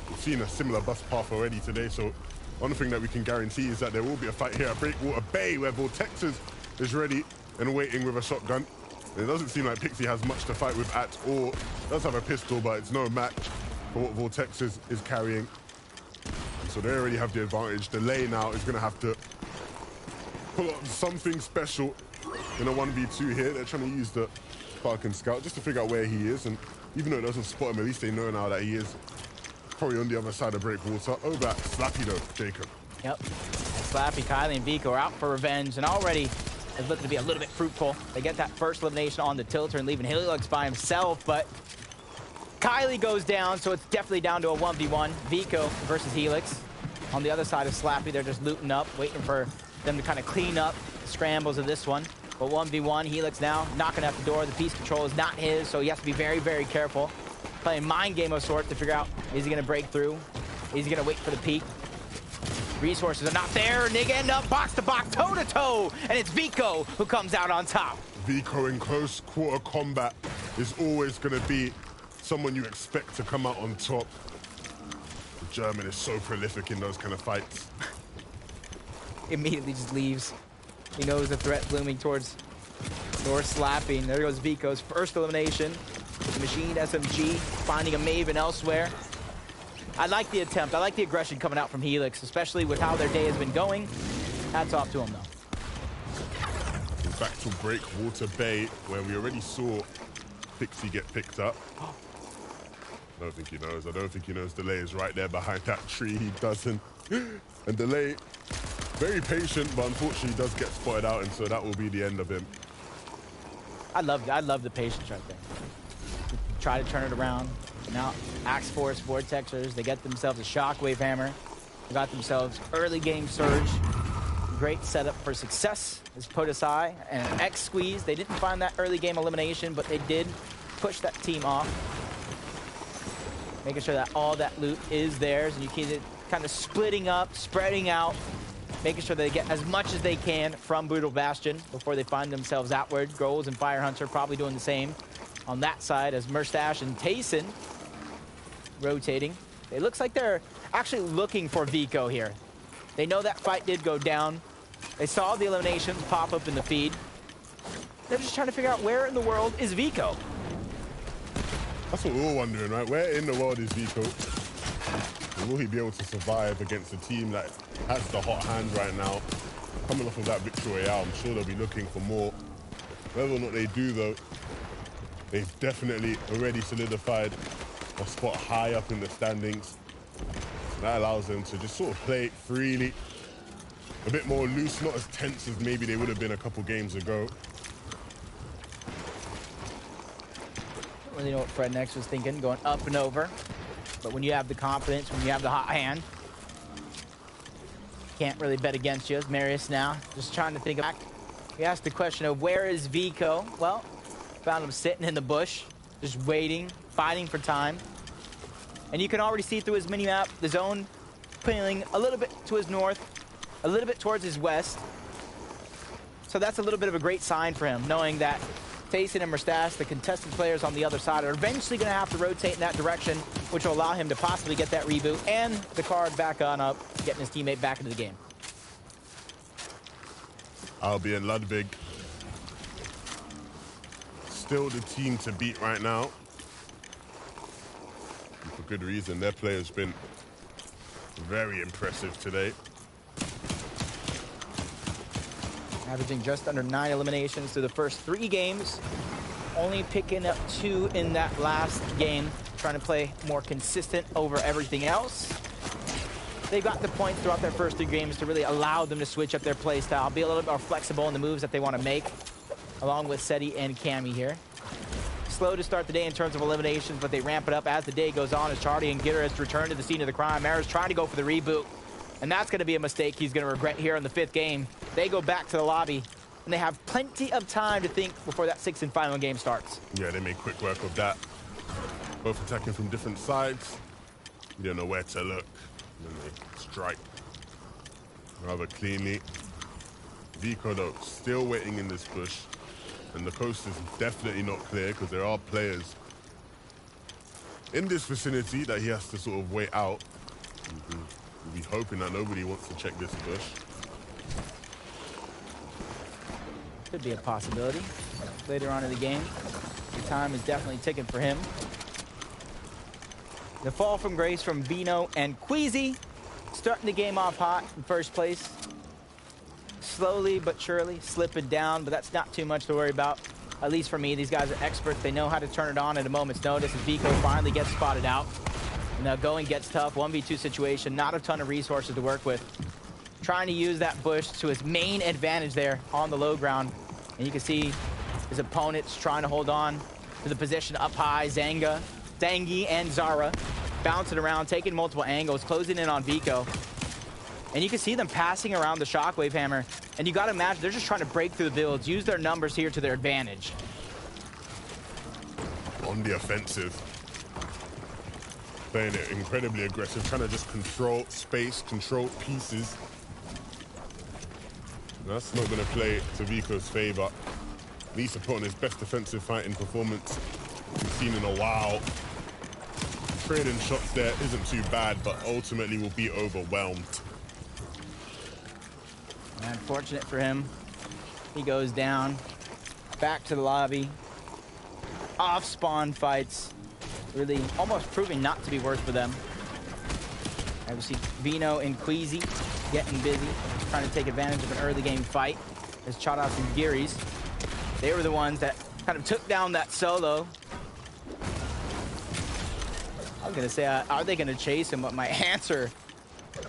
We've seen a similar bus path already today, so one thing that we can guarantee is that there will be a fight here at Breakwater Bay, where Vortexes is ready and waiting with a shotgun. And it doesn't seem like Pixie has much to fight with at all. Does have a pistol, but it's no match for what Vortexes is carrying. So they already have the advantage. Delay now is going to have to pull up something special in a 1v2 here. They're trying to use the Falcon Scout just to figure out where he is. And even though it doesn't spot him, at least they know now that he is probably on the other side of Breakwater. Over at Slappy though, Jacob. Yep. Slappy, Kylie, and Vico are out for revenge, and already is looking to be a little bit fruitful. They get that first elimination on the tilter and leaving Helix by himself, but Kylie goes down, so it's definitely down to a 1v1. Vico versus Helix. On the other side of Slappy, they're just looting up, waiting for them to kind of clean up the scrambles of this one. But 1v1, Helix now knocking at the door. The piece control is not his, so he has to be very, very careful. Playing mind game of sorts to figure out, is he going to break through? Is he going to wait for the peak? Resources are not there, and they end up box to box, toe to toe, and it's Vico who comes out on top. Vico in close quarter combat is always going to be someone you expect to come out on top. The German is so prolific in those kind of fights. Immediately just leaves. He knows the threat looming towards Slappy. There goes Vico's first elimination. With the machined SMG, finding a Maven elsewhere. I like the attempt. I like the aggression coming out from Helix, especially with how their day has been going. Hats off to him, though. Back to Breakwater Bay, where we already saw Pixie get picked up. I don't think he knows. I don't think he knows Delay is right there behind that tree. He doesn't. And Delay, very patient, but unfortunately does get spotted out, and so that will be the end of him. I love the patience right there. Try to turn it around. Now, Axe Force Vortexers, they get themselves a Shockwave Hammer. They got themselves early game Surge. Great setup for success is Pettysaiyan and an X Squeeze. They didn't find that early game elimination, but they did push that team off. Making sure that all that loot is theirs, and you keep it kind of splitting up, spreading out, making sure they get as much as they can from Brutal Bastion before they find themselves outward. Groles and Fire Hunter probably doing the same on that side as Merstash and Tayson rotating. It looks like they're actually looking for Vico here. They know that fight did go down. They saw the eliminations pop up in the feed. They're just trying to figure out where in the world is Vico. That's what we're all wondering, right? Where in the world is Vico? And will he be able to survive against a team that has the hot hand right now? Coming off of that victory royale, I'm sure they'll be looking for more. Whether or not they do, though, they've definitely already solidified a spot high up in the standings. That allows them to just sort of play it freely, a bit more loose, not as tense as maybe they would have been a couple games ago. Don't really know what Fred Nex was thinking, going up and over. But when you have the confidence, when you have the hot hand, can't really bet against you. As Marius now, just trying to think back. We asked the question of where is Vico? Well, found him sitting in the bush, just waiting, fighting for time. And you can already see through his mini-map, the zone pulling a little bit to his north, a little bit towards his west. So that's a little bit of a great sign for him, knowing that Tayson and Merstash, the contested players on the other side, are eventually going to have to rotate in that direction, which will allow him to possibly get that reboot and the card back on up, getting his teammate back into the game. Albi and Ludwig, still the team to beat right now. And for good reason, their play has been very impressive today. Averaging just under 9 eliminations through the first 3 games. Only picking up 2 in that last game. Trying to play more consistent over everything else. They got the points throughout their first 3 games to really allow them to switch up their play style, be a little bit more flexible in the moves that they want to make, along with Seti and Cammy here. Slow to start the day in terms of eliminations, but they ramp it up as the day goes on as Charlie and Gitter has returned to the scene of the crime. Mara's trying to go for the reboot, and that's going to be a mistake he's going to regret here in the 5th game. They go back to the lobby, and they have plenty of time to think before that 6th and final game starts. Yeah, they make quick work of that. Both attacking from different sides. You don't know where to look. And then they strike rather cleanly. Vico, though, still waiting in this bush. And the coast is definitely not clear because there are players in this vicinity that he has to sort of wait out. We'll be hoping that nobody wants to check this bush. Could be a possibility later on in the game. The time is definitely ticking for him. The fall from grace from Bino and Queasy, starting the game off hot in first place. slowly but surely slipping down, but that's not too much to worry about. At least for me, these guys are experts. They know how to turn it on at a moment's notice, and Vico finally gets spotted out. Now going gets tough, 1v2 situation, not a ton of resources to work with. Trying to use that bush to his main advantage there on the low ground. And you can see his opponent's trying to hold on to the position up high. Zangi and Zara bouncing around, taking multiple angles, closing in on Vico. And you can see them passing around the Shockwave Hammer. And you got to imagine they're just trying to break through the builds, use their numbers here to their advantage. On the offensive. Playing it incredibly aggressive, trying to just control space, control pieces. That's not going to play to Vico's favor. At least to put on his best defensive fighting performance we've seen in a while. Trading shots there isn't too bad, but ultimately will be overwhelmed. Unfortunate for him. He goes down. Back to the lobby. Off spawn fights. Really almost proving not to be worth for them. And we see Vino and Queasy getting busy, trying to take advantage of an early game fight. As Chadas and Giris, they were the ones that kind of took down that solo. I was gonna say, are they gonna chase him? But my answer,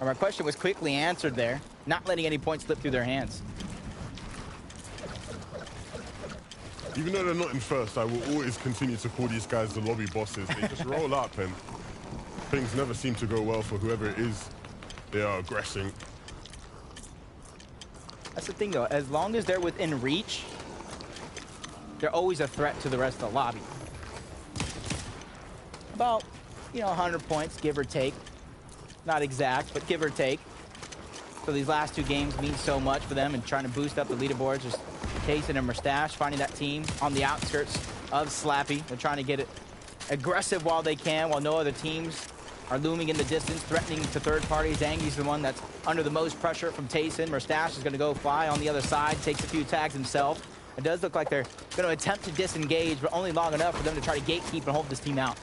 or my question was quickly answered there. Not letting any points slip through their hands. Even though they're not in first, I will always continue to call these guys the lobby bosses. They just roll up and things never seem to go well for whoever it is they are aggressing. That's the thing though, as long as they're within reach, they're always a threat to the rest of the lobby. About, 100 points, give or take. Not exact, but give or take. So these last two games mean so much for them and trying to boost up the leaderboards. Just Tayson and Mustache finding that team on the outskirts of Slappy. They're trying to get it aggressive while they can, while no other teams are looming in the distance, threatening to third parties. Zangi's the one that's under the most pressure from Tayson. Mustache is going to go fly on the other side, takes a few tags himself. It does look like they're going to attempt to disengage, but only long enough for them to try to gatekeep and hold this team out.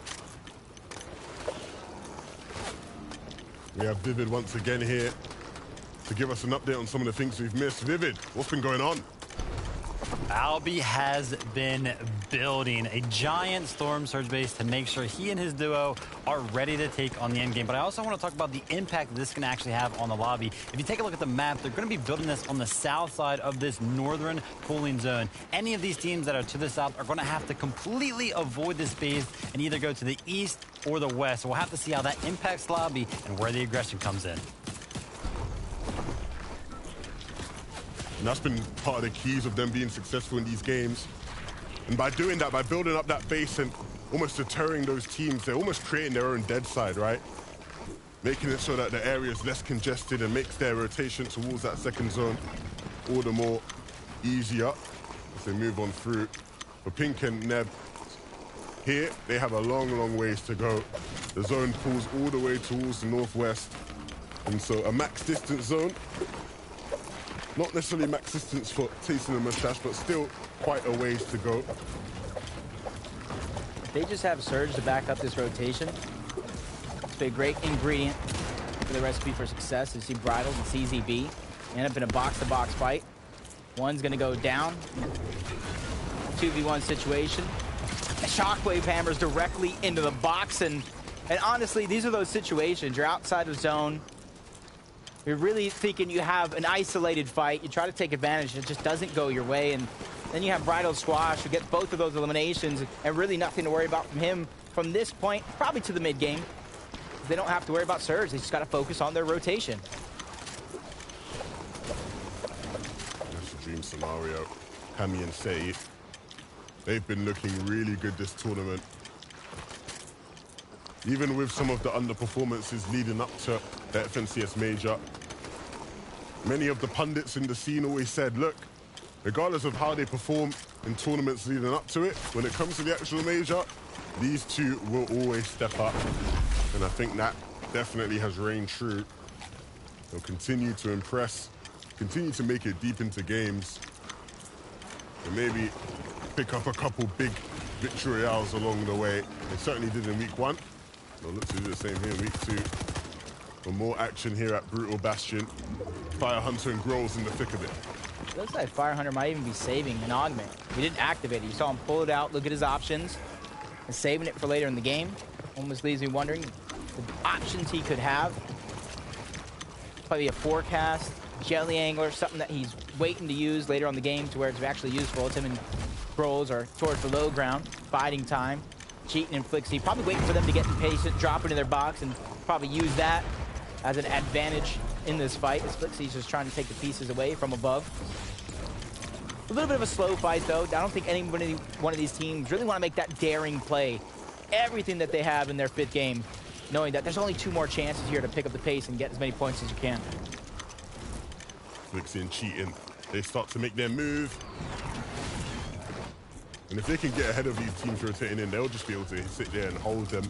We have Vivid once again here to give us an update on some of the things we've missed. Vivid, what's been going on? Albi has been building a giant Storm Surge base to make sure he and his duo are ready to take on the end game. But I also want to talk about the impact this can actually have on the lobby. If you take a look at the map, they're going to be building this on the south side of this northern cooling zone. Any of these teams that are to the south are going to have to completely avoid this base and either go to the east or the west. So we'll have to see how that impacts lobby and where the aggression comes in. And that's been part of the keys of them being successful in these games. And by doing that, by building up that base and almost deterring those teams, they're almost creating their own dead side, right? Making it so that the area is less congested and makes their rotation towards that second zone all the more easier as they move on through. For Pink and Neb, here, they have a long, long ways to go. The zone pulls all the way towards the northwest. And so a max distance zone. Not necessarily max distance for Tayson and Mustache, but still quite a ways to go. They just have Surge to back up this rotation. It's been a great ingredient for the recipe for success. You see Bridles and CZB end up in a box-to-box fight. One's going to go down. 2v1 situation. A Shockwave hammers directly into the box. And honestly, these are those situations. You're outside of zone. You're really thinking you have an isolated fight. You try to take advantage. It just doesn't go your way. And then you have Bridal Squash who gets both of those eliminations and really nothing to worry about from him from this point, probably to the mid game. They don't have to worry about Surge. They just got to focus on their rotation. That's a dream scenario. Hami and Say, they've been looking really good this tournament. Even with some of the underperformances leading up to the FNCS Major, many of the pundits in the scene always said, look, regardless of how they perform in tournaments leading up to it, when it comes to the actual Major, these two will always step up. And I think that definitely has reigned true. They'll continue to impress, continue to make it deep into games, and maybe pick up a couple big victory royales along the way. They certainly did in week 1. They'll look to do the same here in week 2. For more action here at Brutal Bastion, Fire Hunter and Growls in the thick of it. Looks like Fire Hunter might even be saving an augment. He didn't activate it. You saw him pull it out, look at his options, and saving it for later in the game. Almost leaves me wondering the options he could have. Probably a forecast, jelly angler, something that he's waiting to use later on the game to where it's actually useful. It's him and Grolls are towards the low ground, biding time, cheating and Flixie. Probably waiting for them to get impatient, drop into their box, and probably use that as an advantage in this fight, as Flixie's just trying to take the pieces away from above. A little bit of a slow fight, though. I don't think one of these teams really want to make that daring play. Everything that they have in their 5th game, knowing that there's only 2 more chances here to pick up the pace and get as many points as you can. Flixie and cheating. They start to make their move. And if they can get ahead of these teams rotating in, they'll just be able to sit there and hold them,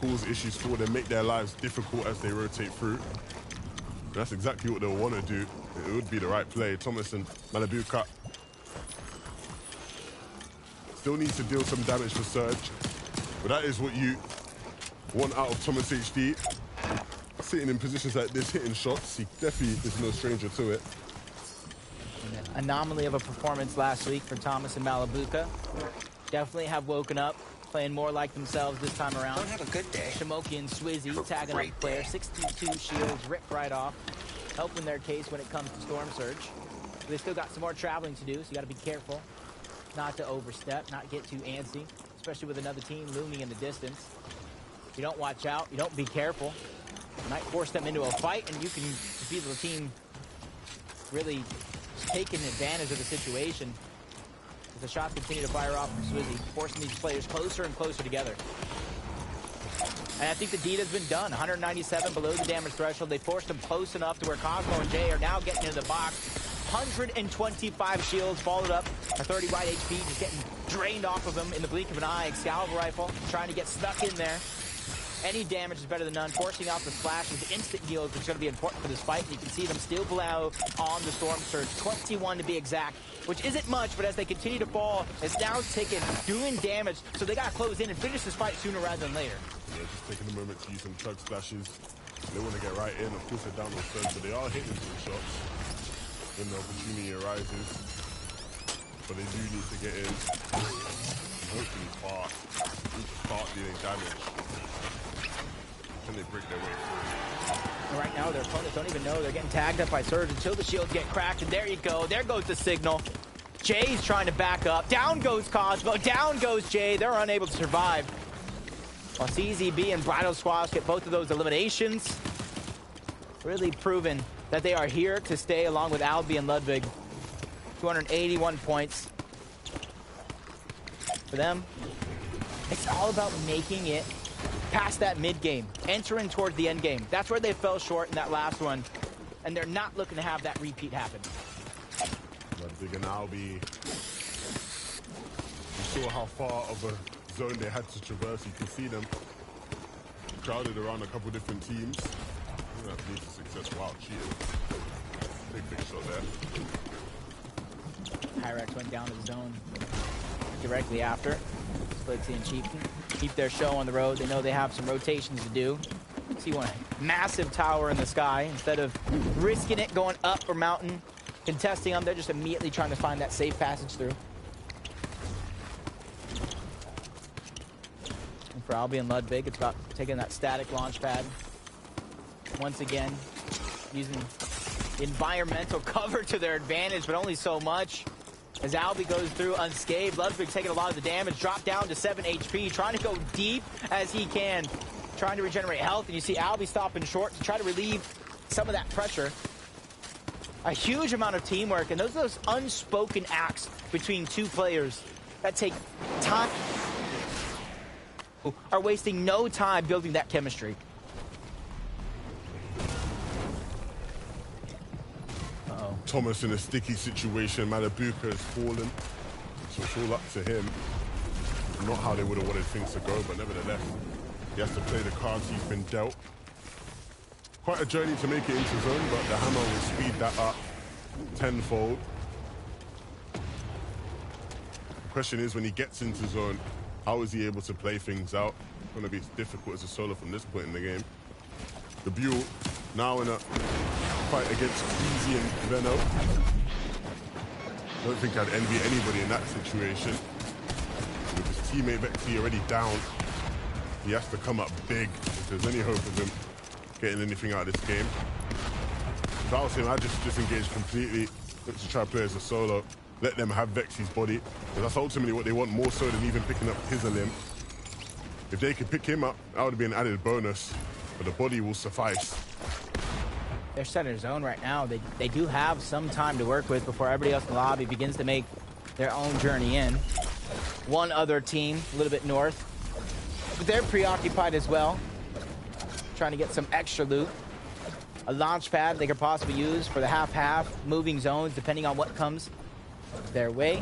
cause issues for them, make their lives difficult as they rotate through. And that's exactly what they'll want to do. It would be the right play. Thomas and Malabuka still needs to deal some damage for Surge. But that is what you want out of Thomas HD. Sitting in positions like this, hitting shots, he definitely is no stranger to it. An anomaly of a performance last week for Thomas and Malabuka. Definitely have woken up, playing more like themselves this time around. Don't have a good day. Shimoki and Swizzy tagging up the player. 62 shields ripped right off, helping their case when it comes to Storm Surge. They still got some more traveling to do, so you got to be careful not to overstep, not get too antsy, especially with another team looming in the distance. If you don't watch out, you don't be careful, you might force them into a fight, and you can be the team really taking advantage of the situation. As the shots continue to fire off from Swizzy, forcing these players closer and closer together. And I think the deed has been done. 197 below the damage threshold. They forced them close enough to where Cosmo and Jay are now getting into the box. 125 shields followed up. A 30 wide HP just getting drained off of him in the blink of an eye. Excalibur rifle trying to get stuck in there. Any damage is better than none. Forcing out the splash with instant heals, which is going to be important for this fight. And you can see them still below on the Storm Surge. 21 to be exact, which isn't much, but as they continue to fall, it's now ticking, doing damage. So they got to close in and finish this fight sooner rather than later. Yeah, just taking a moment to use some chug splashes. They want to get right in. Of course, they're down on Surge, but they are hitting some shots when the opportunity arises. But they do need to get in. Hopefully fast. Need to start dealing damage. Can they break their way through? Right now, their opponents don't even know they're getting tagged up by Surge until the shields get cracked, and there you go. There goes the signal. Jay's trying to back up. Down goes Cosmo. Down goes Jay. They're unable to survive. While CZB and Bridal Squash get both of those eliminations, really proving that they are here to stay along with Albi and Ludwig. 281 points for them. It's all about making it past that mid game, entering towards the end game. That's where they fell short in that last one, and they're not looking to have that repeat happen. Ludwig and Albi, you saw how far of a zone they had to traverse. You can see them crowded around a couple different teams. That leads to success. Wow, cheated. Big shot there. Hyrax went down to the zone directly after. Splitsy and Chieftain keep their show on the road. They know they have some rotations to do. See one massive tower in the sky. Instead of risking it going up or mountain, contesting them, they're just immediately trying to find that safe passage through. And for Albi and Ludwig, it's about taking that static launch pad. Once again, using environmental cover to their advantage, but only so much. As Albi goes through unscathed, Ludwig taking a lot of the damage, dropped down to 7 HP, trying to go deep as he can, trying to regenerate health, and you see Albi stopping short to try to relieve some of that pressure. A huge amount of teamwork, and those are those unspoken acts between two players that take time, are wasting no time building that chemistry. Thomas in a sticky situation. Malabuka has fallen, so it's all up to him. Not how they would have wanted things to go, but nevertheless, he has to play the cards he's been dealt. Quite a journey to make it into zone, but the hammer will speed that up tenfold. The question is, when he gets into zone, how is he able to play things out? It's going to be difficult as a solo from this point in the game. The Buell now in a fight against Easy and Veno. I don't think I'd envy anybody in that situation. With his teammate Vexy already down, he has to come up big if there's any hope of him getting anything out of this game. If I was him, I'd just disengage completely, look to try to play as a solo, let them have Vexy's body, because that's ultimately what they want more so than even picking up his limb. If they could pick him up, that would be an added bonus, but the body will suffice. They're center zone right now. They do have some time to work with before everybody else in the lobby begins to make their own journey in. One other team a little bit north, but they're preoccupied as well, trying to get some extra loot. A launch pad they could possibly use for the half-half, moving zones depending on what comes their way.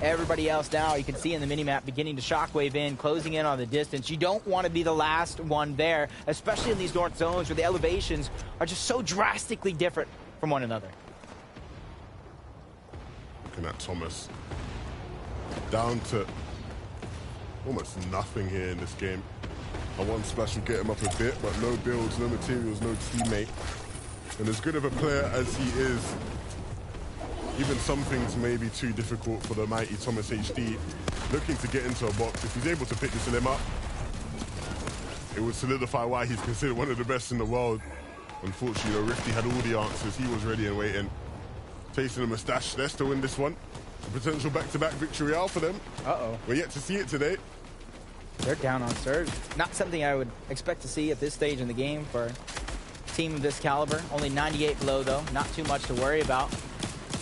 Everybody else now, you can see in the minimap, beginning to shockwave in, closing in on the distance. You don't want to be the last one there, especially in these north zones where the elevations are just so drastically different from one another. Looking at Thomas. Down to almost nothing here in this game. A one splash will get him up a bit, but no builds, no materials, no teammate. And as good of a player as he is, even some things may be too difficult for the mighty Thomas HD. Looking to get into a box, if he's able to pick this limb up, it would solidify why he's considered one of the best in the world. Unfortunately, though, Rifty had all the answers. He was ready and waiting. Tasting a mustache, they're to win this one. A potential back-to-back victory out for them. Uh-oh. We're yet to see it today. They're down on Surge. Not something I would expect to see at this stage in the game for a team of this caliber. Only 98 below, though. Not too much to worry about.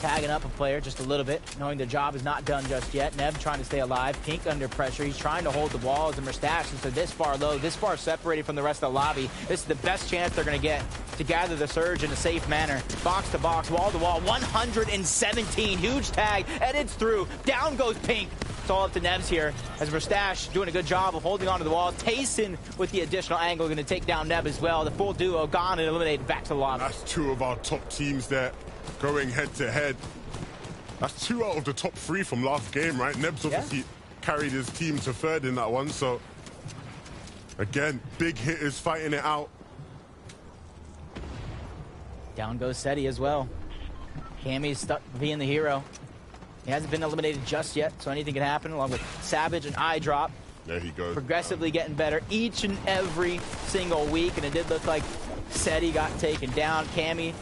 Tagging up a player just a little bit, knowing the job is not done just yet. Nev trying to stay alive. Pink under pressure. He's trying to hold the walls, and Mustache, and so this far low, this far separated from the rest of the lobby. This is the best chance they're going to get to gather the Surge in a safe manner. Box to box, wall to wall, 117. Huge tag, edits through. Down goes Pink. It's all up to Nevs here, as Mustache doing a good job of holding onto the wall. Tayson with the additional angle, going to take down Nev as well. The full duo gone and eliminated back to the lobby. That's two of our top teams there, going head-to-head. That's 2 out of the top 3 from last game, right? Nebs obviously carried his team to third in that one, so again, big hitters fighting it out. Down goes Seti as well. Cammy's stuck being the hero. He hasn't been eliminated just yet, so anything can happen, along with Savage and Eye Drop. There he goes. Progressively getting better each and every single week, and it did look like Seti got taken down. Cammy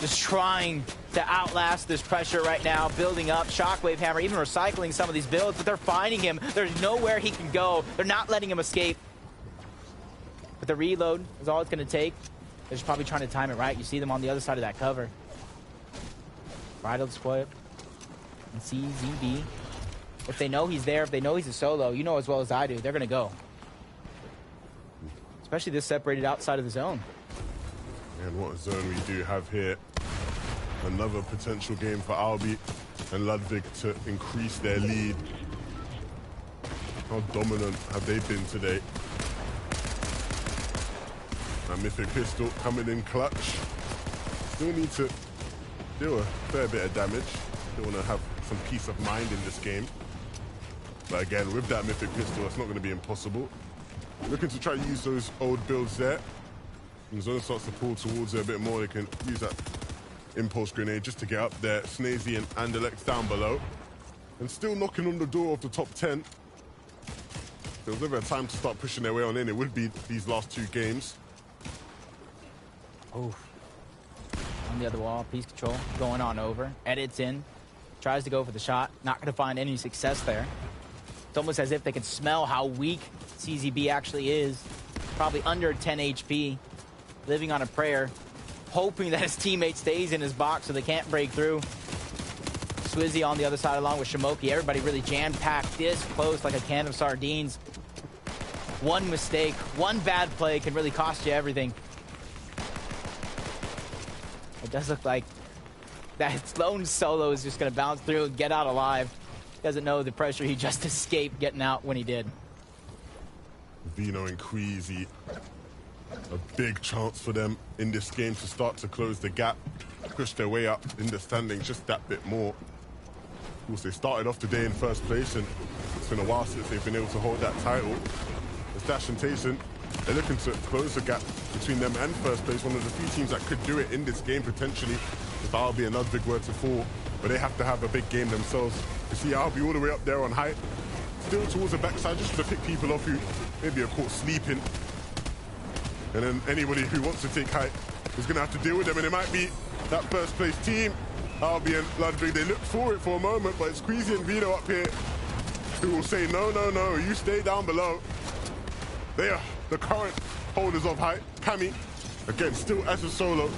just trying to outlast this pressure right now, building up. Shockwave Hammer, even recycling some of these builds, but they're finding him. There's nowhere he can go. They're not letting him escape. But the reload is all it's going to take. They're just probably trying to time it right. You see them on the other side of that cover. Bridal Squad and CZB. If they know he's there, if they know he's a solo, you know as well as I do, they're going to go. Especially this separated outside of the zone. And what a zone we do have here. Another potential game for Albi and Ludwig to increase their lead. How dominant have they been today? A Mythic Pistol coming in clutch. Still need to do a fair bit of damage. Still want to have some peace of mind in this game. But again, with that Mythic Pistol, that's not going to be impossible. Looking to try to use those old builds there. When Zone starts to pull towards it a bit more, they can use that impulse grenade just to get up there. Snazy and Andalex down below. And still knocking on the door of the top 10. If there was ever a time to start pushing their way on in, it would be these last 2 games. Oh. On the other wall, piece control going on over. Edits in. Tries to go for the shot. Not going to find any success there. It's almost as if they can smell how weak CZB actually is. Probably under 10 HP. Living on a prayer, hoping that his teammate stays in his box so they can't break through. Swizzy on the other side along with Shimoki. Everybody really jam-packed this close like a can of sardines. One mistake, one bad play can really cost you everything. It does look like that lone solo is just going to bounce through and get out alive. Doesn't know the pressure he just escaped getting out when he did. Vino and Queasy. A big chance for them in this game to start to close the gap, push their way up in the standings just that bit more. Of course, they started off today in first place, and it's been a while since they've been able to hold that title. As Dash and Tayson, they're looking to close the gap between them and first place. One of the few teams that could do it in this game potentially, if Albi and Ludwig were to fall. but they have to have a big game themselves. You see Albi all the way up there on height, still towards the backside, just to pick people off who maybe are caught sleeping. And then anybody who wants to take height is going to have to deal with them, and it might be that first place team, Albi and Ludwig. They look for it for a moment, but it's Queasy and Vino up here who will say, no, no, no, you stay down below. They are the current holders of height. Cammy, again, still as a solo,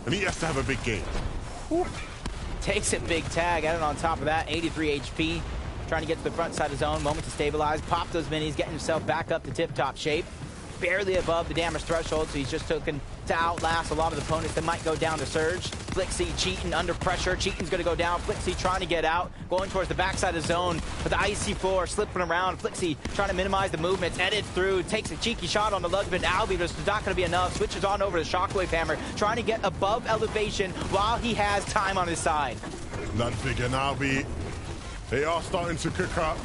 and he has to have a big game. Ooh. Takes it big tag, and on top of that, 83 HP. Trying to get to the front side of zone, moment to stabilize, pop those minis, getting himself back up to tip-top shape. Barely above the damage threshold, so he's just looking to outlast a lot of the opponents that might go down to Surge. Flixie cheating under pressure. Cheating's going to go down. Flixie trying to get out, going towards the backside of zone, with the icy floor slipping around. Flixie trying to minimize the movements, edit through, takes a cheeky shot on the Ludwig. Albi, but it's not going to be enough. Switches on over to Shockwave Hammer, trying to get above elevation while he has time on his side. Ludwig and Albi, they are starting to cook up.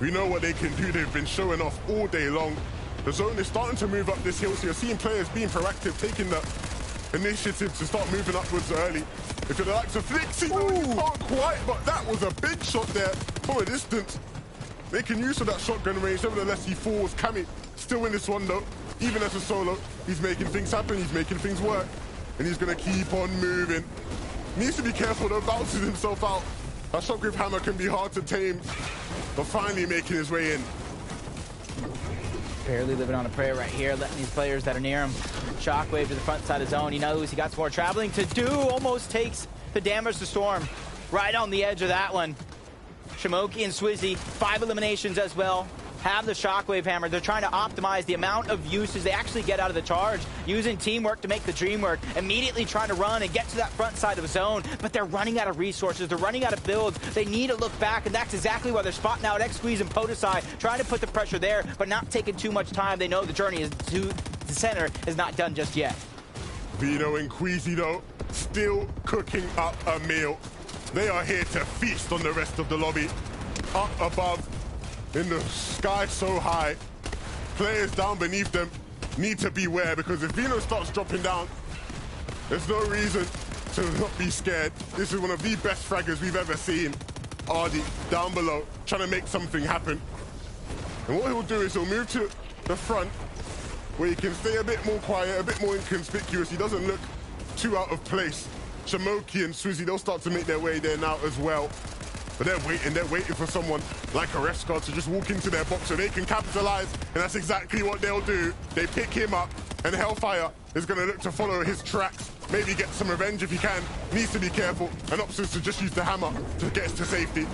We know what they can do. They've been showing off all day long. The zone is starting to move up this hill, so you're seeing players being proactive, taking the initiative to start moving upwards early. If you're the likes of Flixie, no, you can't quite, but that was a big shot there from a distance. Making use of that shotgun range, nevertheless he falls. Cammy still in this one though, even as a solo. He's making things happen, he's making things work, and he's gonna keep on moving. Needs to be careful though, bounces himself out. That Shockwave Hammer can be hard to tame, but finally making his way in. Barely living on a prayer right here, letting these players that are near him. Shockwave to the front side of zone. He knows he got some more traveling to do. Almost takes the damage to Storm. Right on the edge of that one. Shamoki and Swizzy, 5 eliminations as well. Have the Shockwave Hammer. They're trying to optimize the amount of uses they actually get out of the charge, using teamwork to make the dream work, immediately trying to run and get to that front side of the zone, but they're running out of resources, they're running out of builds, they need to look back, and that's exactly why they're spotting out X-Squeeze and Pettysaiyan, trying to put the pressure there, but not taking too much time. They know the journey is to the center is not done just yet. Vino and Queasy though, still cooking up a meal. They are here to feast on the rest of the lobby. Up above, in the sky so high, players down beneath them need to beware, because if Vino starts dropping down, there's no reason to not be scared. This is one of the best fraggers we've ever seen. Ardy down below, trying to make something happen. And what he'll do is he'll move to the front, where he can stay a bit more quiet, a bit more inconspicuous. He doesn't look too out of place. Shamoki and Swizzy, they'll start to make their way there now as well. But they're waiting for someone like a ref squad to just walk into their box so they can capitalize, and that's exactly what they'll do. They pick him up, and Hellfire is going to look to follow his tracks, maybe get some revenge if he can. Needs to be careful, and opts to just use the hammer to get us to safety.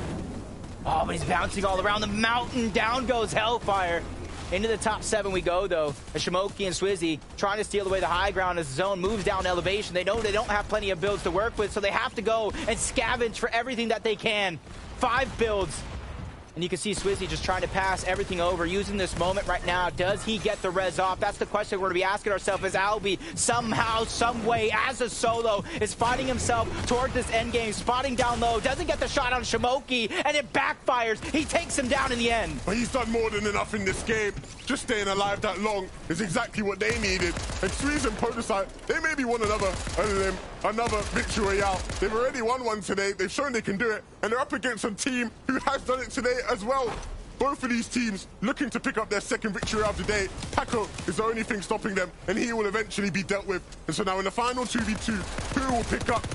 Oh, but he's bouncing all around the mountain. Down goes Hellfire. Into the top 7 we go, though. As Shamoki and Swizzy trying to steal away the high ground as the zone moves down elevation. They know they don't have plenty of builds to work with, so they have to go and scavenge for everything that they can. 5 builds. And you can see Swizzy just trying to pass everything over, using this moment right now. Does he get the res off? That's the question we're going to be asking ourselves, as Albi somehow, some way, as a solo, is fighting himself toward this end game, spotting down low, doesn't get the shot on Shamoki, and it backfires. He takes him down in the end. But he's done more than enough in this game. Just staying alive that long is exactly what they needed. And Squeeze and Pettysaiyan, they maybe won another victory royale. They've already won one today. They've shown they can do it. And they're up against a team who has done it today as well. Both of these teams looking to pick up their second victory of the day. Paco is the only thing stopping them, and he will eventually be dealt with. And so now in the final 2v2, who will pick up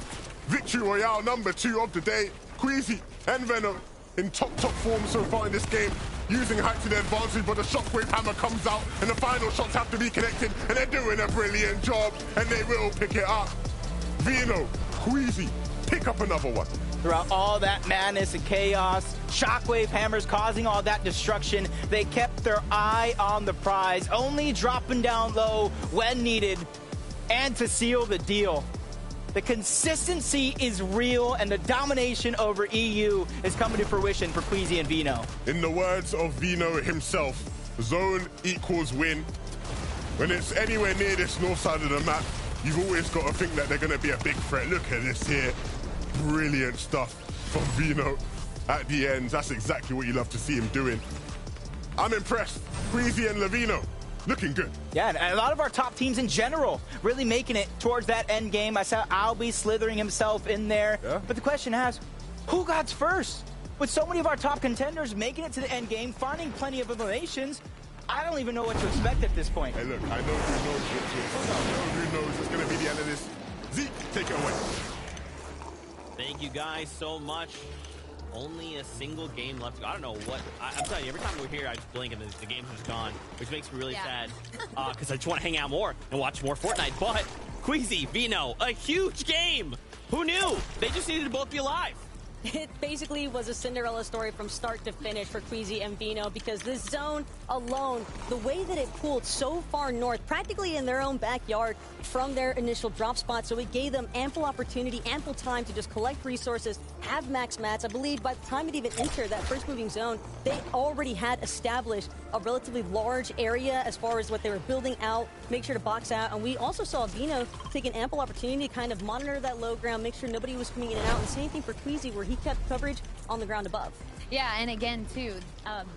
victory royale number 2 of the day? Queasy and Venom in top form so far in this game, using height to their advantage, but the Shockwave Hammer comes out, and the final shots have to be connected, and they're doing a brilliant job, and they will pick it up. Vino, Queasy, pick up another one. Throughout all that madness and chaos, Shockwave Hammers causing all that destruction, they kept their eye on the prize, only dropping down low when needed, and to seal the deal. The consistency is real, and the domination over EU is coming to fruition for Queasy and Vino. In the words of Vino himself, zone equals win. When it's anywhere near this north side of the map, you've always got to think that they're going to be a big threat. Look at this here. Brilliant stuff from Vino at the end. That's exactly what you love to see him doing. I'm impressed. Queasy and Lavino, looking good. Yeah, and a lot of our top teams in general really making it towards that end game. I saw Albie slithering himself in there. Yeah. But the question is, who got first? With so many of our top contenders making it to the end game, finding plenty of eliminations, I don't even know what to expect at this point. Hey, look, I know who knows what to expect. I know who knows it's going to be the end of this. Zeke, take it away. Thank you guys so much. Only a single game left. I don't know what. I'm telling you, every time we're here, I just blink and the game's just gone, which makes me really sad because I just want to hang out more and watch more Fortnite. But Queasy, Vino, a huge game. Who knew? They just needed to both be alive. It basically was a Cinderella story from start to finish for Queasy and Vino because this zone alone, the way that it pulled so far north, practically in their own backyard from their initial drop spot, so it gave them ample opportunity, ample time to just collect resources, have max mats. I believe by the time it even entered that first moving zone, they already had established a relatively large area as far as what they were building out, make sure to box out. And we also saw Vino take an ample opportunity to kind of monitor that low ground, make sure nobody was coming in and out. And same thing for Queasy, where he kept coverage on the ground above. Yeah, and again, too,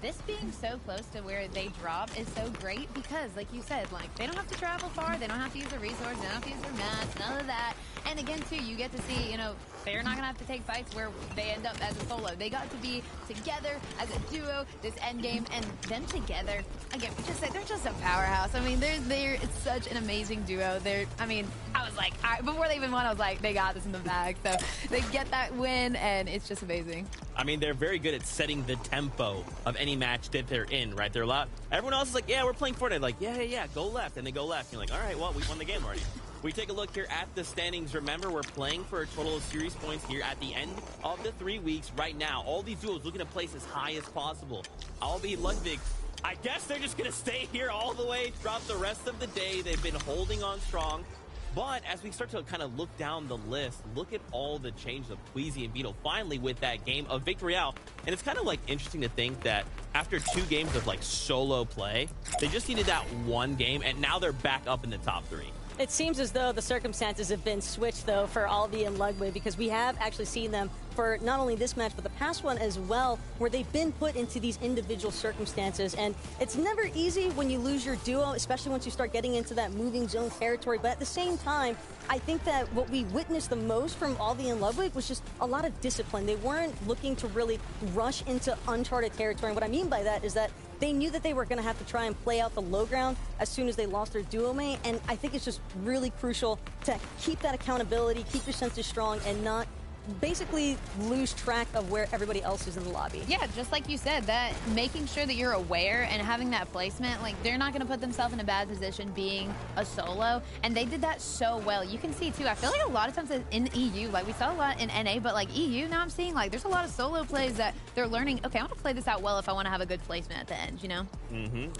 this being so close to where they drop is so great because, like you said, like they don't have to travel far, they don't have to use a resource, they don't have to use their mats, none of that. And again, too, you get to see, you know, they're not going to have to take fights where they end up as a solo. They got to be together as a duo this end game, and them together, again, we just say they're just a powerhouse. I mean, it's such an amazing duo. I was like, before they even won, I was like, they got this in the bag. So they get that win, and it's just amazing. I mean, they're very good at setting the tempo of any match that they're in, right? They're a lot. Everyone else is like, yeah, we're playing Fortnite. Like, yeah, go left. And they go left. And you're like, all right, well, we won the game already. We take a look here at the standings. Remember, we're playing for a total of series points here at the end of the 3 weeks right now. All these duos looking to place as high as possible. Albeit Ludwig, I guess they're just going to stay here all the way throughout the rest of the day. They've been holding on strong. But as we start to kind of look down the list, look at all the changes of Queasy and Vito finally with that game of Victory Royale. And it's kind of like interesting to think that after 2 games of like solo play, they just needed that one game and now they're back up in the top 3. It seems as though the circumstances have been switched, though, for Alvi and Ludwig, because we have actually seen them for not only this match, but the past one as well, where they've been put into these individual circumstances. And it's never easy when you lose your duo, especially once you start getting into that moving zone territory. But at the same time, I think that what we witnessed the most from Alvi and Ludwig was just a lot of discipline. They weren't looking to really rush into uncharted territory. And what I mean by that is that they knew that they were going to have to try and play out the low ground as soon as they lost their duo mate. And I think it's just really crucial to keep that accountability, keep your senses strong, and not basically lose track of where everybody else is in the lobby. Yeah, just like you said, that making sure that you're aware and having that placement, like they're not going to put themselves in a bad position being a solo, and they did that so well. You can see too, I feel like a lot of times in EU, like we saw a lot in NA, but like EU now I'm seeing like there's a lot of solo plays that they're learning, okay, I want to play this out well if I want to have a good placement at the end, you know?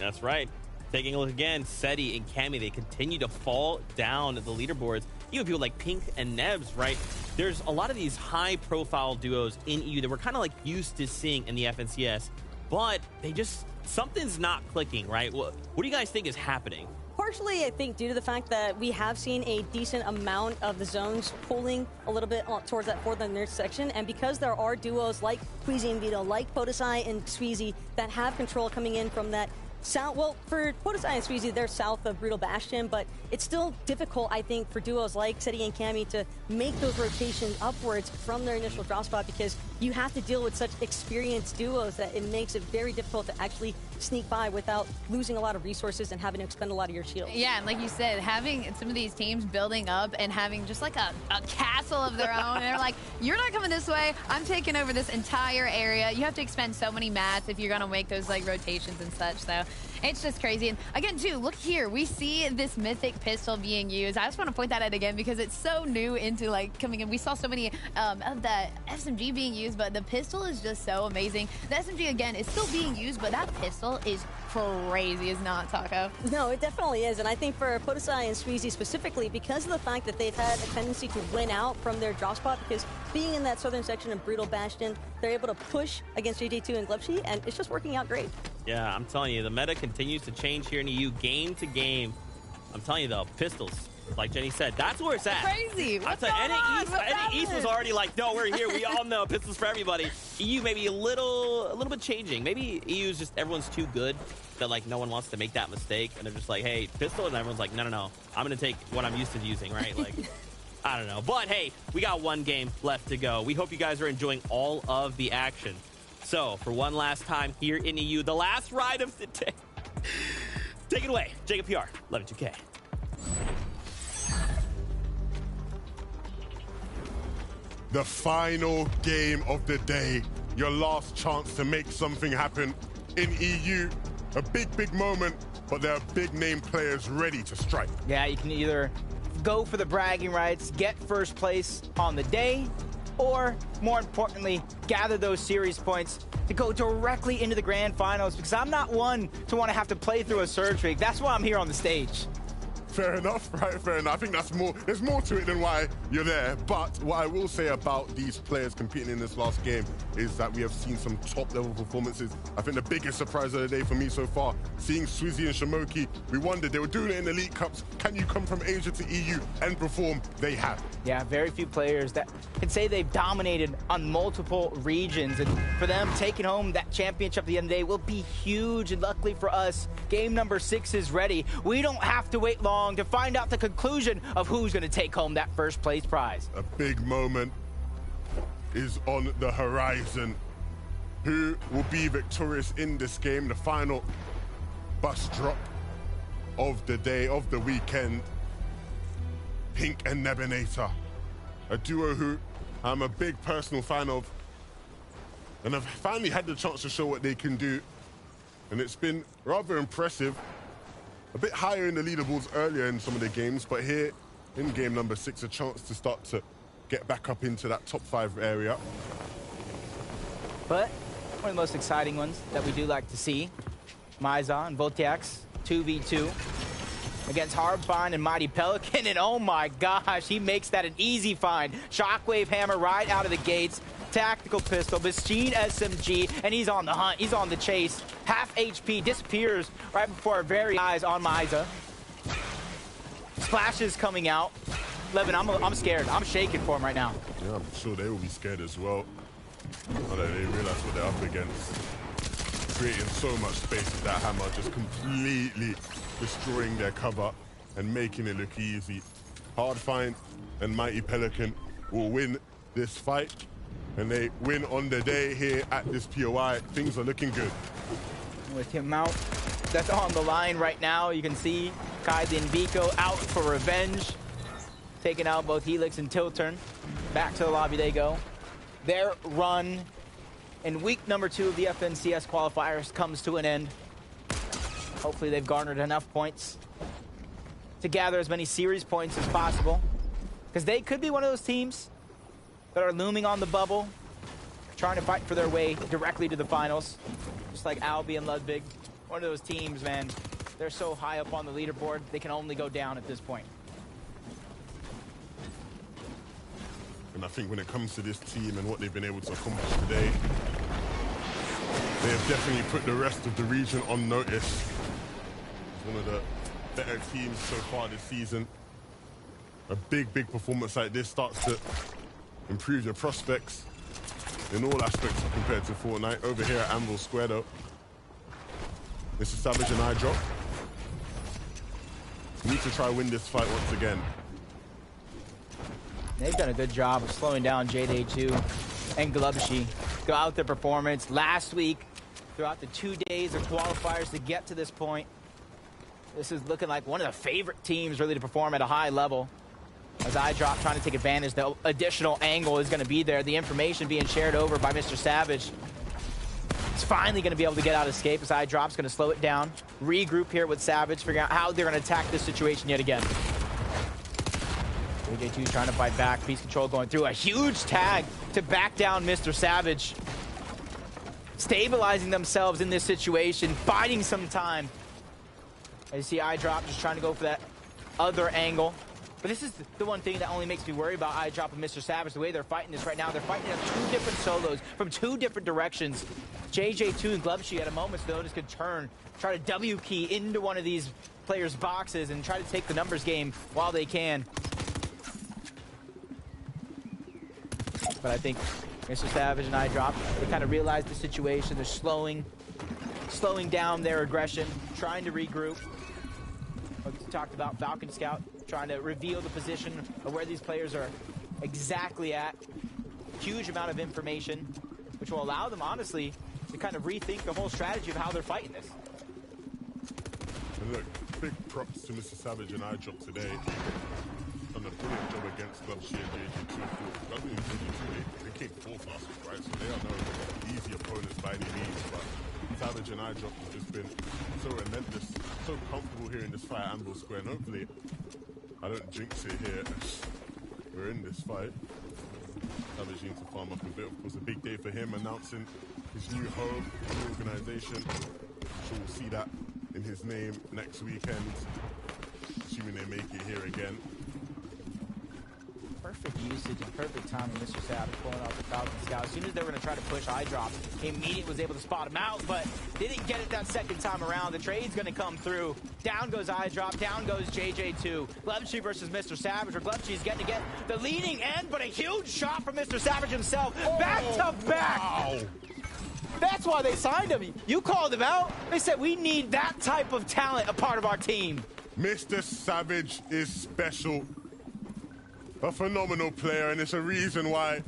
That's right. Taking a look again, Seti and Cammy, they continue to fall down the leaderboards. Even people like Pink and Nebs, right? There's a lot of these high-profile duos in EU that we're kind of like used to seeing in the FNCS, but they just, something's not clicking, right? What do you guys think is happening? Partially, I think, due to the fact that we have seen a decent amount of the zones pulling a little bit towards that fourth and third section, and because there are duos like Queasy and Vito, like Pettysaiyan and Sweezy that have control coming in from that south. Well, for Pettysaiyan and Sweezy, they're south of Brutal Bastion, but it's still difficult, I think, for duos like Seti and Cammy to make those rotations upwards from their initial drop spot, because you have to deal with such experienced duos that it makes it very difficult to actually sneak by without losing a lot of resources and having to expend a lot of your shield. Yeah, and like you said, having some of these teams building up and having just like a castle of their own, and they're like, you're not coming this way, I'm taking over this entire area. You have to expend so many mats if you're going to make those like rotations and such, so it's just crazy. And again, too, look here, we see this mythic pistol being used. I just want to point that out again because it's so new into like coming in. We saw so many of the SMG being used, but the pistol is just so amazing. The SMG, again, is still being used, but that pistol is crazy, is not, Taco? No, it definitely is. And I think for Pettysaiyan and Sweezy specifically, because of the fact that they've had a tendency to win out from their drop spot, because being in that southern section of Brutal Bastion, they're able to push against JJ2 and Glebshy, and it's just working out great. Yeah, I'm telling you, the meta continues to change here in EU game to game. I'm telling you, though, pistols, like Jenny said, that's where it's at. Crazy. What's going on? NA East was already like, no, we're here. We all know pistols for everybody. EU maybe a little bit changing. Maybe EU's just everyone's too good that like no one wants to make that mistake, and they're just like, hey, pistol, and everyone's like, no, I'm gonna take what I'm used to using, right? Like, I don't know. But hey, we got one game left to go. We hope you guys are enjoying all of the action. So for one last time here in EU, the last ride of the day. Take it away, Jacob PR, 112K. The final game of the day. Your last chance to make something happen in EU. A big moment, but there are big name players ready to strike. Yeah, you can either go for the bragging rights, get first place on the day, or more importantly, gather those series points to go directly into the grand finals, because I'm not one to want to have to play through a surge streak. That's why I'm here on the stage. Fair enough, right? Fair enough. I think that's more. There's more to it than why you're there. But what I will say about these players competing in this last game is that we have seen some top-level performances. I think the biggest surprise of the day for me so far, seeing Swizzy and Shamoki, we wondered, they were doing it in the Elite Cups. Can you come from Asia to EU and perform? They have. Yeah, very few players that can say they've dominated on multiple regions. And for them, taking home that championship at the end of the day will be huge. And luckily for us, game number 6 is ready. We don't have to wait long to find out the conclusion of who's going to take home that first place prize. A big moment is on the horizon. Who will be victorious in this game? The final bus drop of the day, of the weekend. Pink and Nebinator, a duo who I'm a big personal fan of, and I've finally had the chance to show what they can do, and it's been rather impressive. A bit higher in the leaderboards earlier in some of the games, but here in game number 6, a chance to start to get back up into that top 5 area. But one of the most exciting ones that we do like to see, Maiza and Voltax 2v2 against Hardbind and Mighty Pelican, and oh my gosh, he makes that an easy find. Shockwave Hammer right out of the gates. Tactical pistol, Machine SMG, and he's on the hunt. He's on the chase. Half HP, disappears right before our very eyes on Maiza. Splashes coming out. Levin, I'm scared. I'm shaking for him right now. Yeah, I'm sure they will be scared as well. Now that they realize what they're up against. Creating so much space with that hammer, just completely destroying their cover and making it look easy. Hardfind and Mighty Pelican will win this fight. And they win on the day here at this POI. Things are looking good. With him out, that's on the line right now. You can see Kylie and Vico out for revenge. Taking out both Helix and Tilturn. Back to the lobby they go. Their run in week number 2 of the FNCS qualifiers comes to an end. Hopefully they've garnered enough points to gather as many series points as possible, because they could be one of those teams that are looming on the bubble, trying to fight for their way directly to the finals. Just like Albi and Ludwig. One of those teams, man, they're so high up on the leaderboard, they can only go down at this point. And I think when it comes to this team and what they've been able to accomplish today, they have definitely put the rest of the region on notice. It's one of the better teams so far this season. A big performance like this starts to improve your prospects in all aspects compared to Fortnite. Over here at Anvil Square though, Mr. Savage and iDrop need to try win this fight once again. They've done a good job of slowing down JD2 and Glubshy throughout their performance last week, throughout the 2 days of qualifiers to get to this point. This is looking like one of the favorite teams really to perform at a high level. As iDrop trying to take advantage, the additional angle is going to be there. The information being shared over by Mr. Savage. He's finally going to be able to get out of escape as iDrop's going to slow it down. Regroup here with Savage, figuring out how they're going to attack this situation yet again. AJ2 trying to fight back. Beast Control going through a huge tag to back down Mr. Savage. Stabilizing themselves in this situation, biding some time. As you see iDrop just trying to go for that other angle. But this is the one thing that only makes me worry about iDrop and Mr. Savage. The way they're fighting this right now, they're fighting at 2 different solos from 2 different directions. JJ2 and Glubshy at a moment's notice could turn, try to W key into one of these players' boxes and try to take the numbers game while they can. But I think Mr. Savage and iDrop, they kind of realized the situation. They're slowing down their aggression, trying to regroup. Like we talked about, Falcon Scout trying to reveal the position of where these players are exactly at. Huge amount of information, which will allow them, honestly, to kind of rethink the whole strategy of how they're fighting this. And look, big props to Mr. Savage and iDrop today. Done a brilliant job against Glove Shear and JG2 and 4. Glove and JG2, they came 4th last week, right? So they are no easy opponents by any means, but Savage and iDrop have just been so relentless, so comfortable here in this fight at Anvil Square. And hopefully, I don't jinx it here. We're in this fight. Savage needs to farm up a bit. Of course, a big day for him, announcing his new home, his new organization. I'm sure we'll see that in his name next weekend, assuming they make it here again. Perfect usage and perfect timing, Mr. Savage pulling off the Falcon Scout. As soon as they were going to try to push iDrop, he immediately was able to spot him out, but didn't get it that second time around. The trade's going to come through. Down goes iDrop, down goes JJ2. Gloveshy versus Mr. Savage, where Gloveshy's getting to get the leading end, but a huge shot from Mr. Savage himself. Back to back! Wow. That's why they signed him. You called him out. They said, we need that type of talent a part of our team. Mr. Savage is special. A phenomenal player, and it's a reason why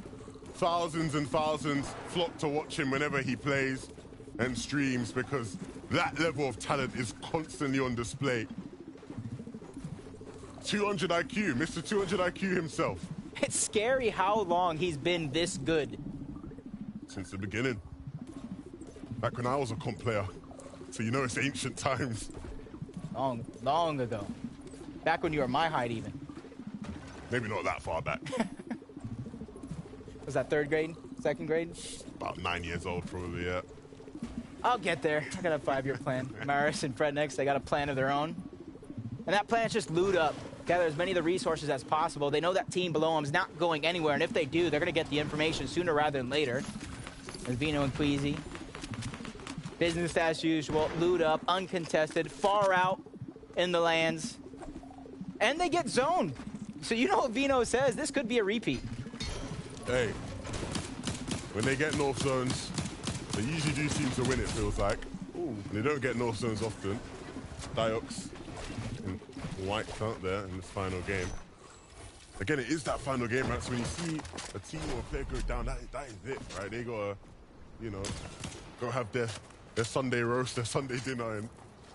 thousands and thousands flock to watch him whenever he plays and streams, because that level of talent is constantly on display. 200 IQ, Mr. 200 IQ himself. It's scary how long he's been this good. Since the beginning. Back when I was a comp player. So you know it's ancient times. Long, long ago. Back when you were my height even. Maybe not that far back. Was that 3rd grade? 2nd grade? About 9 years old, probably, yeah. I'll get there. I got a 5-year plan. Maris and Fred next, they got a plan of their own. And that plan is just loot up. Gather as many of the resources as possible. They know that team below them is not going anywhere, and if they do, they're going to get the information sooner rather than later. There's Vino and Queasy. Business as usual. Loot up, uncontested, far out in the lands. And they get zoned. So you know what Vino says, this could be a repeat. Hey, when they get North Zones, they usually do seem to win, it feels like. Ooh. And they don't get North Zones often. Diox and White out there in this final game. Again, it is that final game, right? So when you see a team or a player go down, that is it, right? They gotta, you know, go have their Sunday roast, their Sunday dinner, and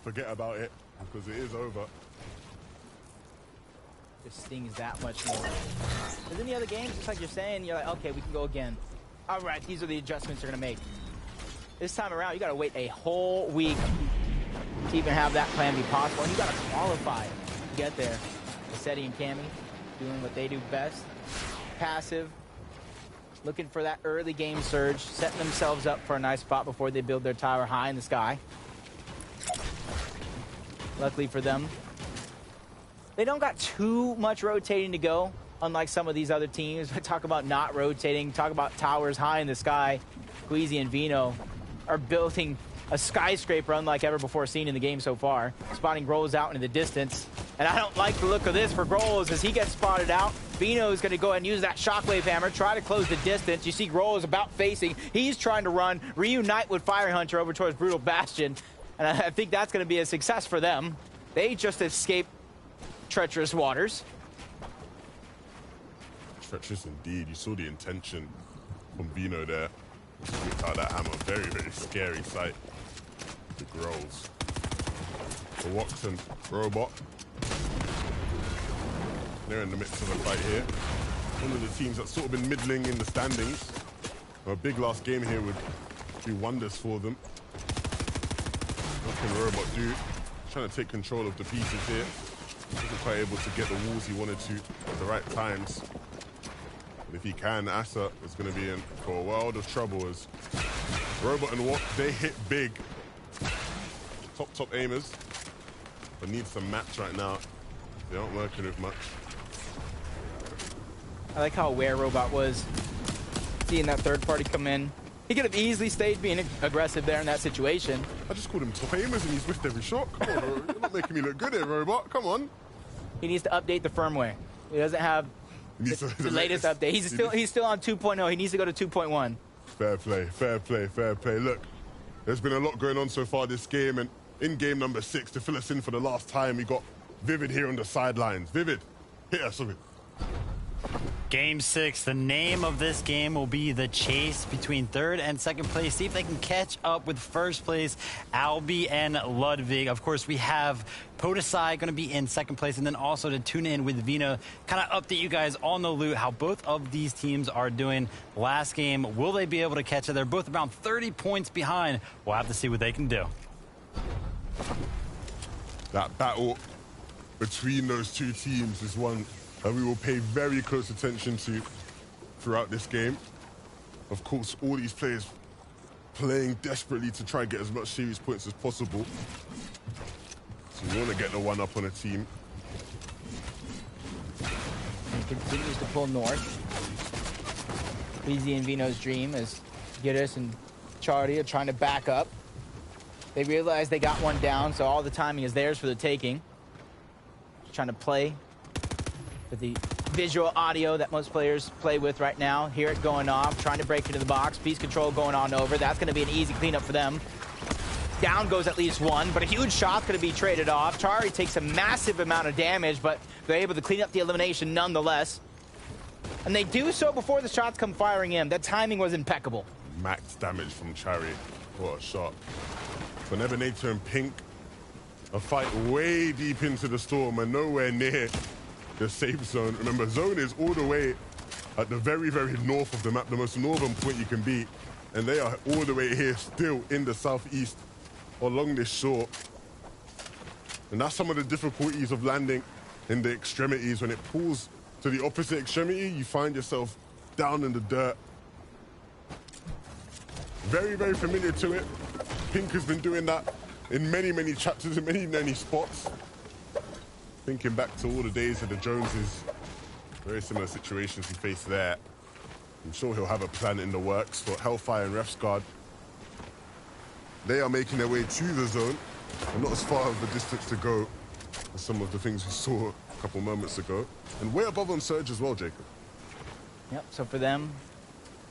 forget about it, because it is over. This stings that much more. Because in the other games, just like you're saying, you're like, okay, we can go again. All right, these are the adjustments you're going to make. This time around, you got to wait a whole week to even have that plan be possible. And you got to qualify to get there. Cassetti and Cammy doing what they do best. Passive. Looking for that early game surge. Setting themselves up for a nice spot before they build their tower high in the sky. Luckily for them, they don't got too much rotating to go, unlike some of these other teams. Talk about not rotating, talk about towers high in the sky. Queasy and Vino are building a skyscraper unlike ever before seen in the game so far. Spotting Grolls out into the distance. And I don't like the look of this for Grolls as he gets spotted out. Vino is going to go ahead and use that shockwave hammer, try to close the distance. You see Grolls about facing. He's trying to run, reunite with Fire Hunter over towards Brutal Bastion. And I think that's going to be a success for them. They just escaped treacherous waters. Treacherous indeed. You saw the intention from Vino there. Whipped out that hammer. Very, very scary sight. The Grolls. The Watson robot. They're in the midst of a fight here. One of the teams that's sort of been middling in the standings. A big last game here would do wonders for them. What can the robot do? Trying to take control of the pieces here. Wasn't quite able to get the walls he wanted to at the right times. And if he can, Asa is going to be in for a world of trouble as Robot and Watt, they hit big. Top aimers. But need some mats right now. They aren't working with much. I like how aware Robot was seeing that third party come in. He could have easily stayed being aggressive there in that situation. I just called him top aimers and he's whiffed every shot. Come on, bro. You're not making me look good here, Robot. Come on. He needs to update the firmware. He doesn't have The latest update. He's still on 2.0. He needs to go to 2.1. Fair play, fair play, fair play. Look, there's been a lot going on so far this game, and in game number 6, to fill us in for the last time, we got Vivid here on the sidelines. Vivid, hit us with it. Game 6, the name of this game will be the chase between 3rd and 2nd place. See if they can catch up with 1st place, Albi and Ludwig. Of course, we have Pettysaiyan going to be in 2nd place, and then also to tune in with Vino, kind of update you guys on the loot, how both of these teams are doing. Last game, will they be able to catch it? They're both around 30 points behind. We'll have to see what they can do. That battle between those two teams is one that we will pay very close attention to throughout this game. Of course, all these players playing desperately to try and get as much series points as possible. So we want to get the one up on a team. He continues to pull north. Weezy and Vino's dream is Giddis and Charlie are trying to back up. They realize they got one down, so all the timing is theirs for the taking. Just trying to play with the visual audio that most players play with right now. Hear it going off, trying to break into the box. Beast control going on over. That's going to be an easy cleanup for them. Down goes at least one, but a huge shot's going to be traded off. Chari takes a massive amount of damage, but they're able to clean up the elimination nonetheless. And they do so before the shots come firing in. That timing was impeccable. Max damage from Chari. What a shot. For Nebunator and Pink, a fight way deep into the storm and nowhere near the safe zone. Remember, zone is all the way at the very, very north of the map, the most northern point you can be. And they are all the way here, still in the southeast, along this shore. And that's some of the difficulties of landing in the extremities. When it pulls to the opposite extremity, you find yourself down in the dirt. Very, very familiar to it. Pink has been doing that in many, many chapters, in many, many spots. Thinking back to all the days of the Joneses, very similar situations he faced there. I'm sure he'll have a plan in the works for Hellfire and Ref's Guard. They are making their way to the zone, and not as far of a distance to go as some of the things we saw a couple moments ago. And way above on Surge as well, Jacob. Yep, so for them,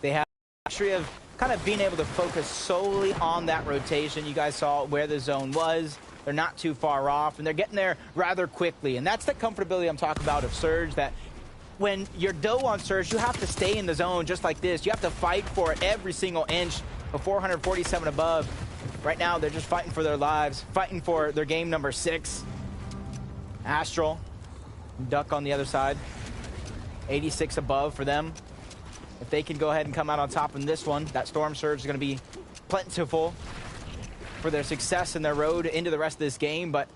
they have the luxury of kind of being able to focus solely on that rotation. You guys saw where the zone was. They're not too far off, and they're getting there rather quickly. And that's the comfortability I'm talking about of Surge, that when you're dough on Surge, you have to stay in the zone just like this. You have to fight for every single inch of 447 above. Right now, they're just fighting for their lives, fighting for their game number 6. Astral, Duck on the other side. 86 above for them. If they can go ahead and come out on top in this one, that Storm Surge is going to be plentiful for their success in their road into the rest of this game. But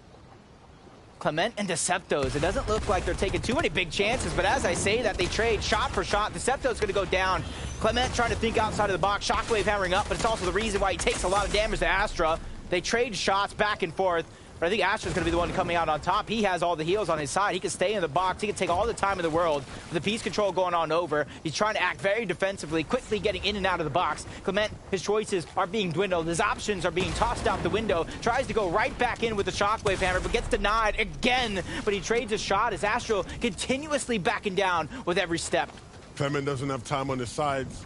Clement and Deceptos, it doesn't look like they're taking too many big chances, but as I say that, they trade shot for shot. Decepto's going to go down. Clement trying to think outside of the box. Shockwave hammering up, but it's also the reason why he takes a lot of damage to Astra. They trade shots back and forth. But I think Astra's going to be the one coming out on top. He has all the heals on his side. He can stay in the box. He can take all the time in the world. With the piece control going on over, he's trying to act very defensively, quickly getting in and out of the box. Clement, his choices are being dwindled. His options are being tossed out the window. Tries to go right back in with the Shockwave hammer, but gets denied again. But he trades a shot as Astro continuously backing down with every step. Clement doesn't have time on his sides,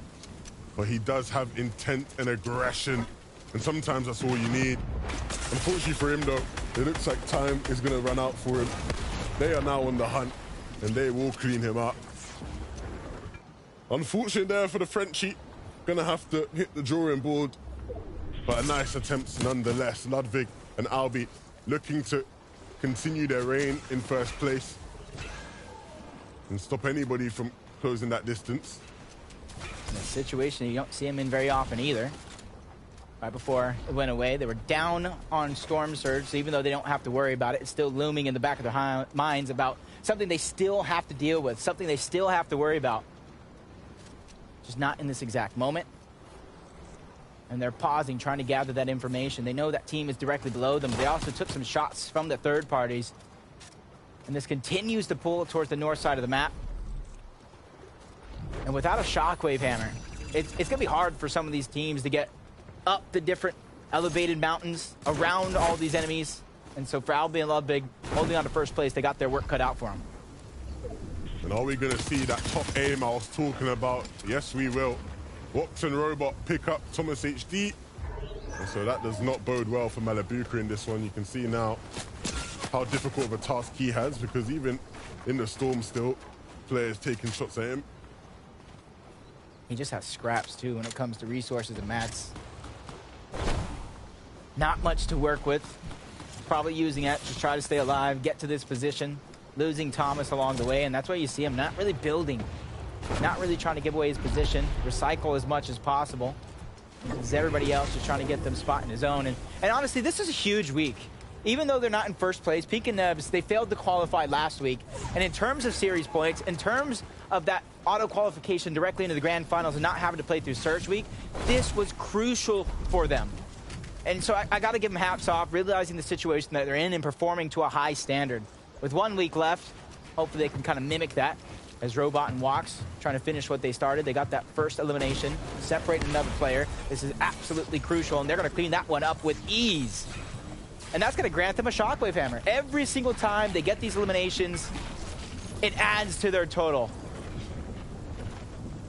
but he does have intent and aggression. And sometimes that's all you need. Unfortunately for him, though, it looks like time is going to run out for him. They are now on the hunt, and they will clean him up. Unfortunate there for the Frenchie. Going to have to hit the drawing board. But a nice attempt nonetheless. Ludwig and Albi looking to continue their reign in first place and stop anybody from closing that distance. In a situation you don't see him in very often either. Right before it went away, they were down on Storm Surge, so even though they don't have to worry about it, it's still looming in the back of their minds about something they still have to deal with, something they still have to worry about. Just not in this exact moment. And they're pausing, trying to gather that information. They know that team is directly below them. They also took some shots from the third parties. And this continues to pull towards the north side of the map. And without a Shockwave hammer, it's going to be hard for some of these teams to get up the different elevated mountains around all these enemies. And so for Albi and Ludwig, holding on to first place, they got their work cut out for them. And are we going to see that top aim I was talking about? Yes, we will. Wox and Robot pick up Thomas HD. And so that does not bode well for Malibuca in this one. You can see now how difficult of a task he has, because even in the storm still, players taking shots at him. He just has scraps, too, when it comes to resources and mats. Not much to work with. Probably using it to try to stay alive, get to this position. Losing Thomas along the way, and that's why you see him not really building. Not really trying to give away his position. Recycle as much as possible. Because everybody else is trying to get them spot in his own. And honestly, this is a huge week. Even though they're not in first place, Pink and Nebs, they failed to qualify last week. And in terms of series points, in terms of that auto qualification directly into the grand finals and not having to play through Search Week, this was crucial for them. And so I got to give them hats off, realizing the situation that they're in and performing to a high standard. With 1 week left, hopefully they can kind of mimic that as Robot and Wox trying to finish what they started. They got that first elimination, separated another player. This is absolutely crucial, and they're going to clean that one up with ease. And that's going to grant them a Shockwave Hammer. Every single time they get these eliminations, it adds to their total.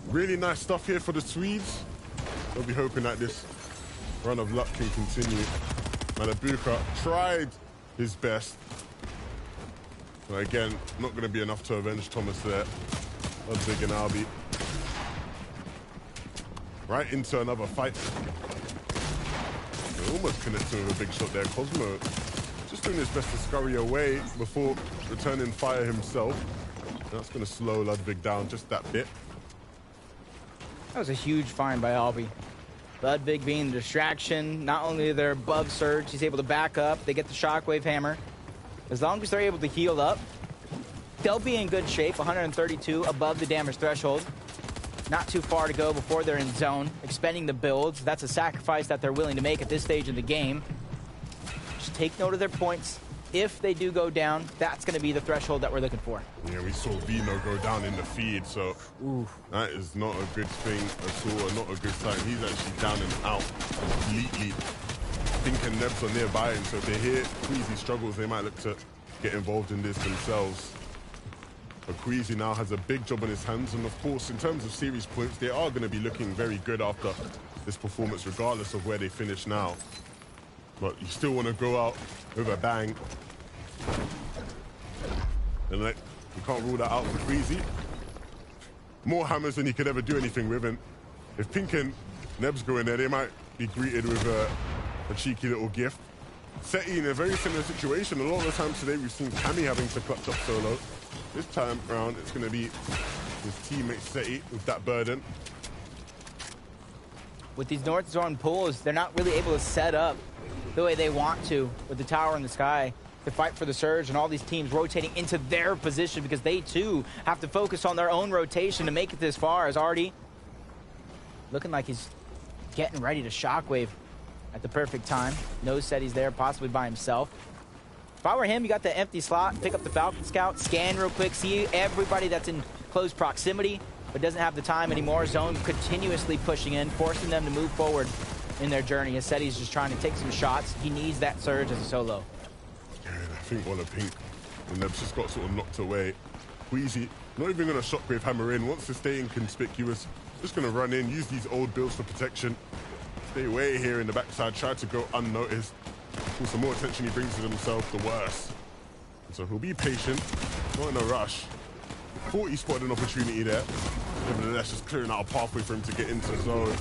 Really nice stuff here for the Swedes. They'll be hoping that this run of luck can continue. Malibuca tried his best. But again, not going to be enough to avenge Thomas there. Ludwig and Albi. Right into another fight. They're almost connecting with a big shot there. Cosmo just doing his best to scurry away before returning fire himself. That's going to slow Ludwig down just that bit. That was a huge find by Albi. Ludwig being the distraction. Not only they're above Surge, he's able to back up. They get the Shockwave Hammer. As long as they're able to heal up, they'll be in good shape. 132 above the damage threshold. Not too far to go before they're in zone. Expending the builds. That's a sacrifice that they're willing to make at this stage of the game. Just take note of their points. If they do go down, that's going to be the threshold that we're looking for. Yeah, we saw Vino go down in the feed, so that is not a good thing at all, not a good sign. He's actually down and out completely. Pink and Nebs are nearby, and so if they hear Queasy struggles, they might look to get involved in this themselves. But Queasy now has a big job on his hands, and of course, in terms of series points, they are going to be looking very good after this performance, regardless of where they finish now. But you still want to go out with a bang. And like, you can't rule that out for Queasy. More hammers than he could ever do anything with, and if Pink and Nebs go in there, they might be greeted with a cheeky little gift. Seti in a very similar situation. A lot of the times today we've seen Cammy having to clutch up solo. This time around it's going to be his teammate Seti with that burden. With these North Zone pools, they're not really able to set up the way they want to with the tower in the sky to fight for the Surge, and all these teams rotating into their position because they too have to focus on their own rotation to make it this far. As Artie looking like he's getting ready to Shockwave at the perfect time. Knows that he's there, possibly by himself. If I were him, you got the empty slot, pick up the Falcon Scout, scan real quick, see everybody that's in close proximity, but doesn't have the time anymore. Zone continuously pushing in, forcing them to move forward in their journey. Seti's just trying to take some shots. He needs that Surge as a solo. Yeah, I think one of Pink and they've just got sort of knocked away. Queasy, not even going to Shockwave Hammer in, wants to stay inconspicuous. Just going to run in, use these old builds for protection. Stay way here in the backside, try to go unnoticed. Of course, the more attention he brings to himself, the worse. And so he'll be patient, not in a rush. Thought he spotted an opportunity there. Nevertheless, just clearing out a pathway for him to get into zone.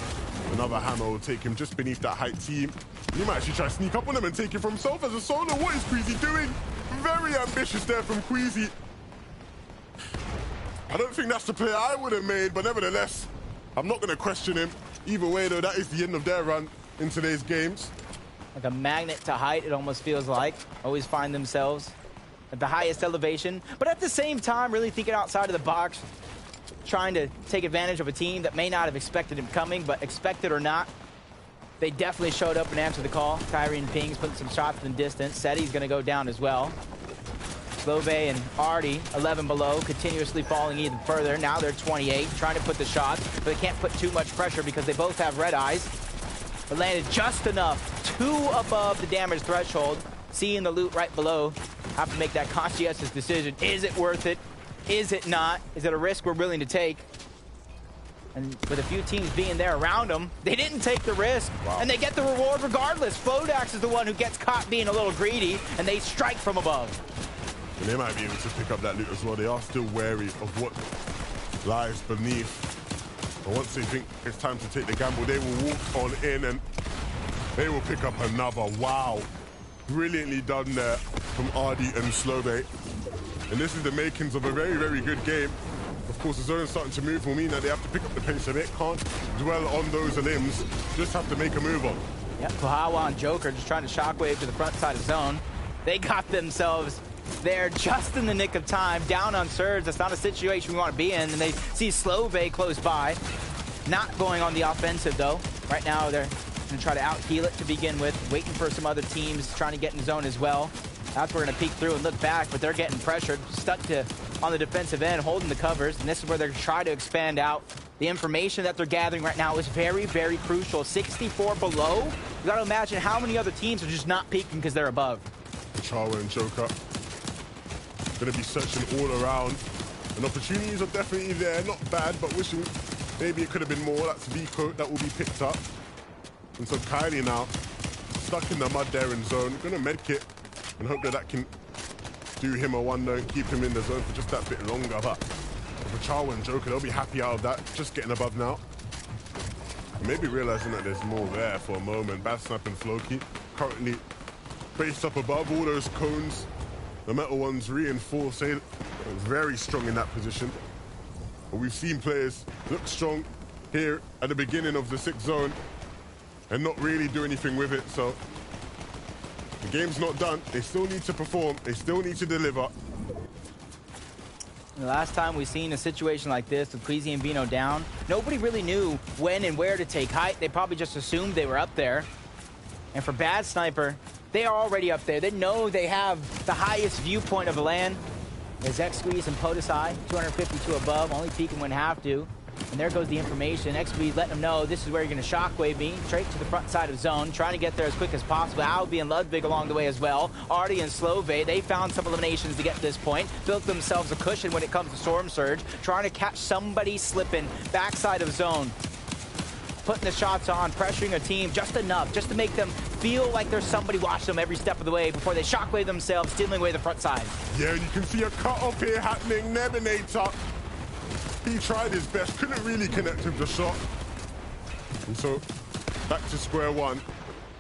Another hammer will take him just beneath that height team. He might actually try to sneak up on him and take it for himself as a solo. What is Queasy doing? Very ambitious there from Queasy. I don't think that's the play I would have made, but nevertheless, I'm not going to question him. Either way, though, that is the end of their run in today's games. Like a magnet to height, it almost feels like. Always find themselves at the highest elevation, but at the same time, really thinking outside of the box, trying to take advantage of a team that may not have expected him coming, but expected or not, they definitely showed up and answered the call. Kyrie and Ping's putting some shots in the distance. Seti's going to go down as well. Slove and Artie, 11 below, continuously falling even further. Now they're 28, trying to put the shots, but they can't put too much pressure because they both have red eyes. But landed just enough, 2 above the damage threshold. Seeing the loot right below, have to make that conscientious decision. Is it worth it? Is it not? Is it a risk we're willing to take? And with a few teams being there around them, they didn't take the risk, and they get the reward regardless. Fodax is the one who gets caught being a little greedy, and they strike from above. And they might be able to pick up that loot as well. They are still wary of what lies beneath. But once they think it's time to take the gamble, they will walk on in, and they will pick up another. Wow. Brilliantly done there from Ardi and Slove. And this is the makings of a very, very good game. Of course, the zone is starting to move will mean that they have to pick up the pace, so they can't dwell on those limbs. Just have to make a move on. Yep, Kahawa and Joker just trying to shockwave to the front side of zone. They got themselves there just in the nick of time, down on Surge. That's not a situation we want to be in. And they see Slove close by. Not going on the offensive, though. Right now, they're going to try to out-heal it to begin with, waiting for some other teams trying to get in zone as well. That's where we're going to peek through and look back, but they're getting pressured, stuck to on the defensive end, holding the covers, and this is where they're trying to expand out. The information that they're gathering right now is very, very crucial. 64 below. You got to imagine how many other teams are just not peeking because they're above. Chawa and Joker going to be searching all around, and opportunities are definitely there. Not bad, but wishing maybe it could have been more. That's Vico that will be picked up. And so Kylie now stuck in the mud there in zone. Going to medkit and hope that that can do him a wonder and keep him in the zone for just that bit longer. But for Chawa and Joker, they'll be happy out of that. Just getting above now. And maybe realizing that there's more there for a moment. Bad Snap and Floki currently based up above. All those cones, the metal ones reinforced. Very strong in that position. But we've seen players look strong here at the beginning of the 6th zone and not really do anything with it. So the game's not done. They still need to perform. They still need to deliver. The last time we seen a situation like this with Queasy and Vino down, nobody really knew when and where to take height. They probably just assumed they were up there. And for Bad Sniper, they are already up there. They know they have the highest viewpoint of the land. There's X-Squeeze and Pettysaiyan, 252 above, only peeking when have to. And there goes the information. X-Squeeze letting them know this is where you're going to shockwave me straight to the front side of zone, trying to get there as quick as possible. Albi and Ludwig along the way as well. Artie and Slove, they found some eliminations to get to this point, built themselves a cushion when it comes to Storm Surge, trying to catch somebody slipping backside of zone. Putting the shots on, pressuring a team just enough, just to make them feel like there's somebody watching them every step of the way before they shockwave themselves, stealing away the front side. Yeah, you can see a cut-off here happening. Nebinator, he tried his best, couldn't really connect with the shot. And so, back to square one.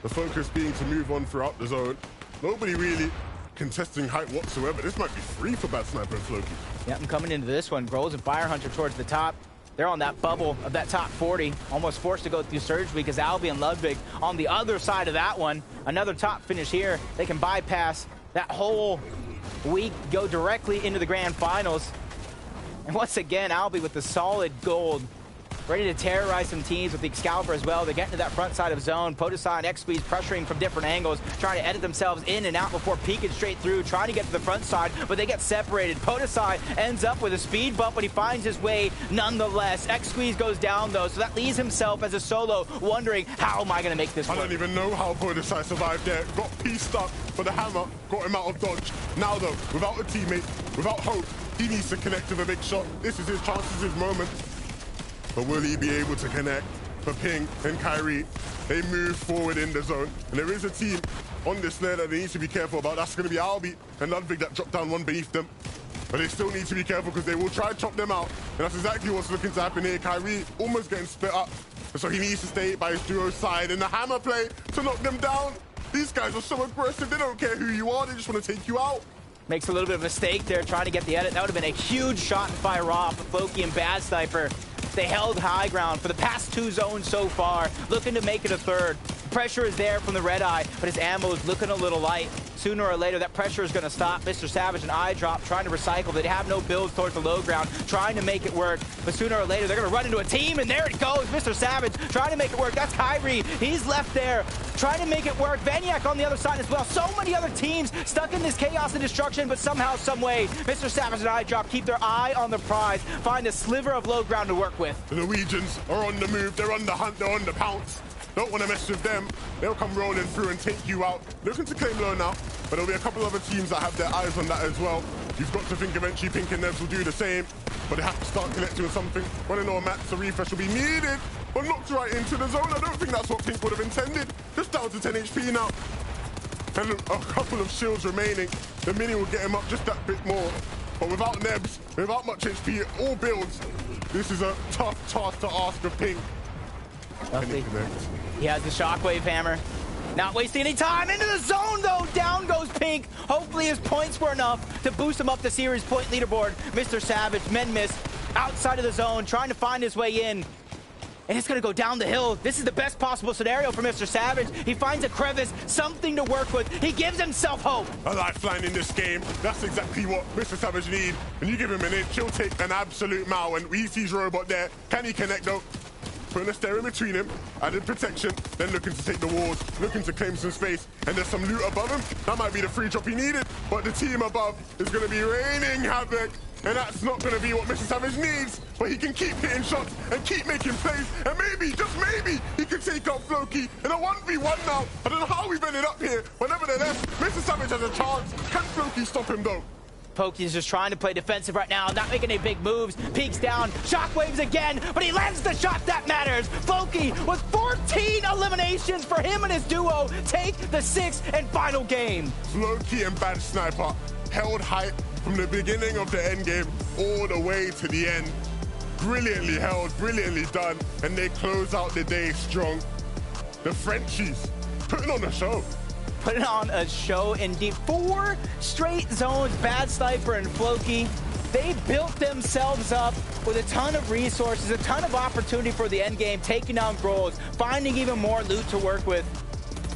The focus being to move on throughout the zone. Nobody really contesting height whatsoever. This might be free for Bad Sniper and Floki. Yeah, I'm coming into this one. Groles and Fire Hunter towards the top. They're on that bubble of that top 40, almost forced to go through Surge because Albi and Ludwig on the other side of that one. Another top finish here. They can bypass that whole week, go directly into the grand finals. And once again, Albi with the solid gold, ready to terrorize some teams with the Excalibur as well. They get into that front side of zone. Pettysaiyan and X-Squeeze pressuring from different angles, trying to edit themselves in and out before peeking straight through, trying to get to the front side, but they get separated. Pettysaiyan ends up with a speed bump, but he finds his way nonetheless. X-Squeeze goes down, though, so that leaves himself as a solo, wondering, how am I going to make this work? I don't even know how Pettysaiyan survived there. Got pieced up, but the hammer got him out of dodge. Now, though, without a teammate, without hope, he needs to connect with a big shot. This is his chance, this is his moment. But will he be able to connect? For Ping and Kyrie, they move forward in the zone. And there is a team on this layer that they need to be careful about. That's going to be Albi and Ludwig that dropped down one beneath them. But they still need to be careful because they will try to chop them out. And that's exactly what's looking to happen here. Kyrie almost getting split up. And so he needs to stay by his duo side. And the hammer play to knock them down. These guys are so aggressive. They don't care who you are. They just want to take you out. Makes a little bit of a mistake there, trying to get the edit. That would have been a huge shot and fire off of Floki and Bad Sniper. They held high ground for the past 2 zones so far, looking to make it a third. Pressure is there from the Red Eye, but his ammo is looking a little light. Sooner or later, that pressure is going to stop. Mr. Savage and Eye Drop trying to recycle. They have no builds towards the low ground, trying to make it work. But sooner or later, they're going to run into a team, and there it goes. Mr. Savage trying to make it work. That's Kyrie. He's left there, trying to make it work. Vaniac on the other side as well. So many other teams stuck in this chaos and destruction, but somehow, some way, Mr. Savage and Eye Drop keep their eye on the prize, find a sliver of low ground to work with. The Norwegians are on the move. They're on the hunt. They're on the pounce. Don't want to mess with them. They'll come rolling through and take you out. Looking to claim low now, but there'll be a couple other teams that have their eyes on that as well. You've got to think eventually Pink and Nevs will do the same, but they have to start connecting with something. Want to know a Max, a refresh will be needed, but knocked right into the zone. I don't think that's what Pink would have intended. Just down to 10 HP now. And a couple of shields remaining. The mini will get him up just that bit more. But without Nebs, without much HP, all builds, this is a tough task to ask of Pink. He has the shockwave hammer. Not wasting any time. Into the zone, though. Down goes Pink. Hopefully his points were enough to boost him up the series point leaderboard. Mr. Savage, men miss, outside of the zone, trying to find his way in. And it's going to go down the hill. This is the best possible scenario for Mr. Savage. He finds a crevice, something to work with. He gives himself hope. A lifeline in this game. That's exactly what Mr. Savage needs. When you give him an inch, he'll take an absolute mile. And he sees Robot there. Can he connect, though? Putting a stair in between him, added protection, then looking to take the walls, looking to claim some space, and there's some loot above him. That might be the free drop he needed, but the team above is going to be raining havoc, and that's not going to be what Mr. Savage needs, but he can keep hitting shots and keep making plays, and maybe, just maybe, he can take out Floki in a 1v1 now. I don't know how we've ended up here, but nevertheless, Mr. Savage has a chance. Can Floki stop him, though? Pokey is just trying to play defensive right now, not making any big moves. Peeks down, shockwaves again, but he lands the shot that matters. Floki with 14 eliminations for him and his duo take the 6th and final game. Floki and Bad Sniper held height from the beginning of the end game all the way to the end. Brilliantly held, brilliantly done, and they close out the day strong. The Frenchies putting on a show. Putting on a show indeed. 4 straight zones, Bad Sniper and Floki. They built themselves up with a ton of resources, a ton of opportunity for the end game, taking down Grolls, finding even more loot to work with.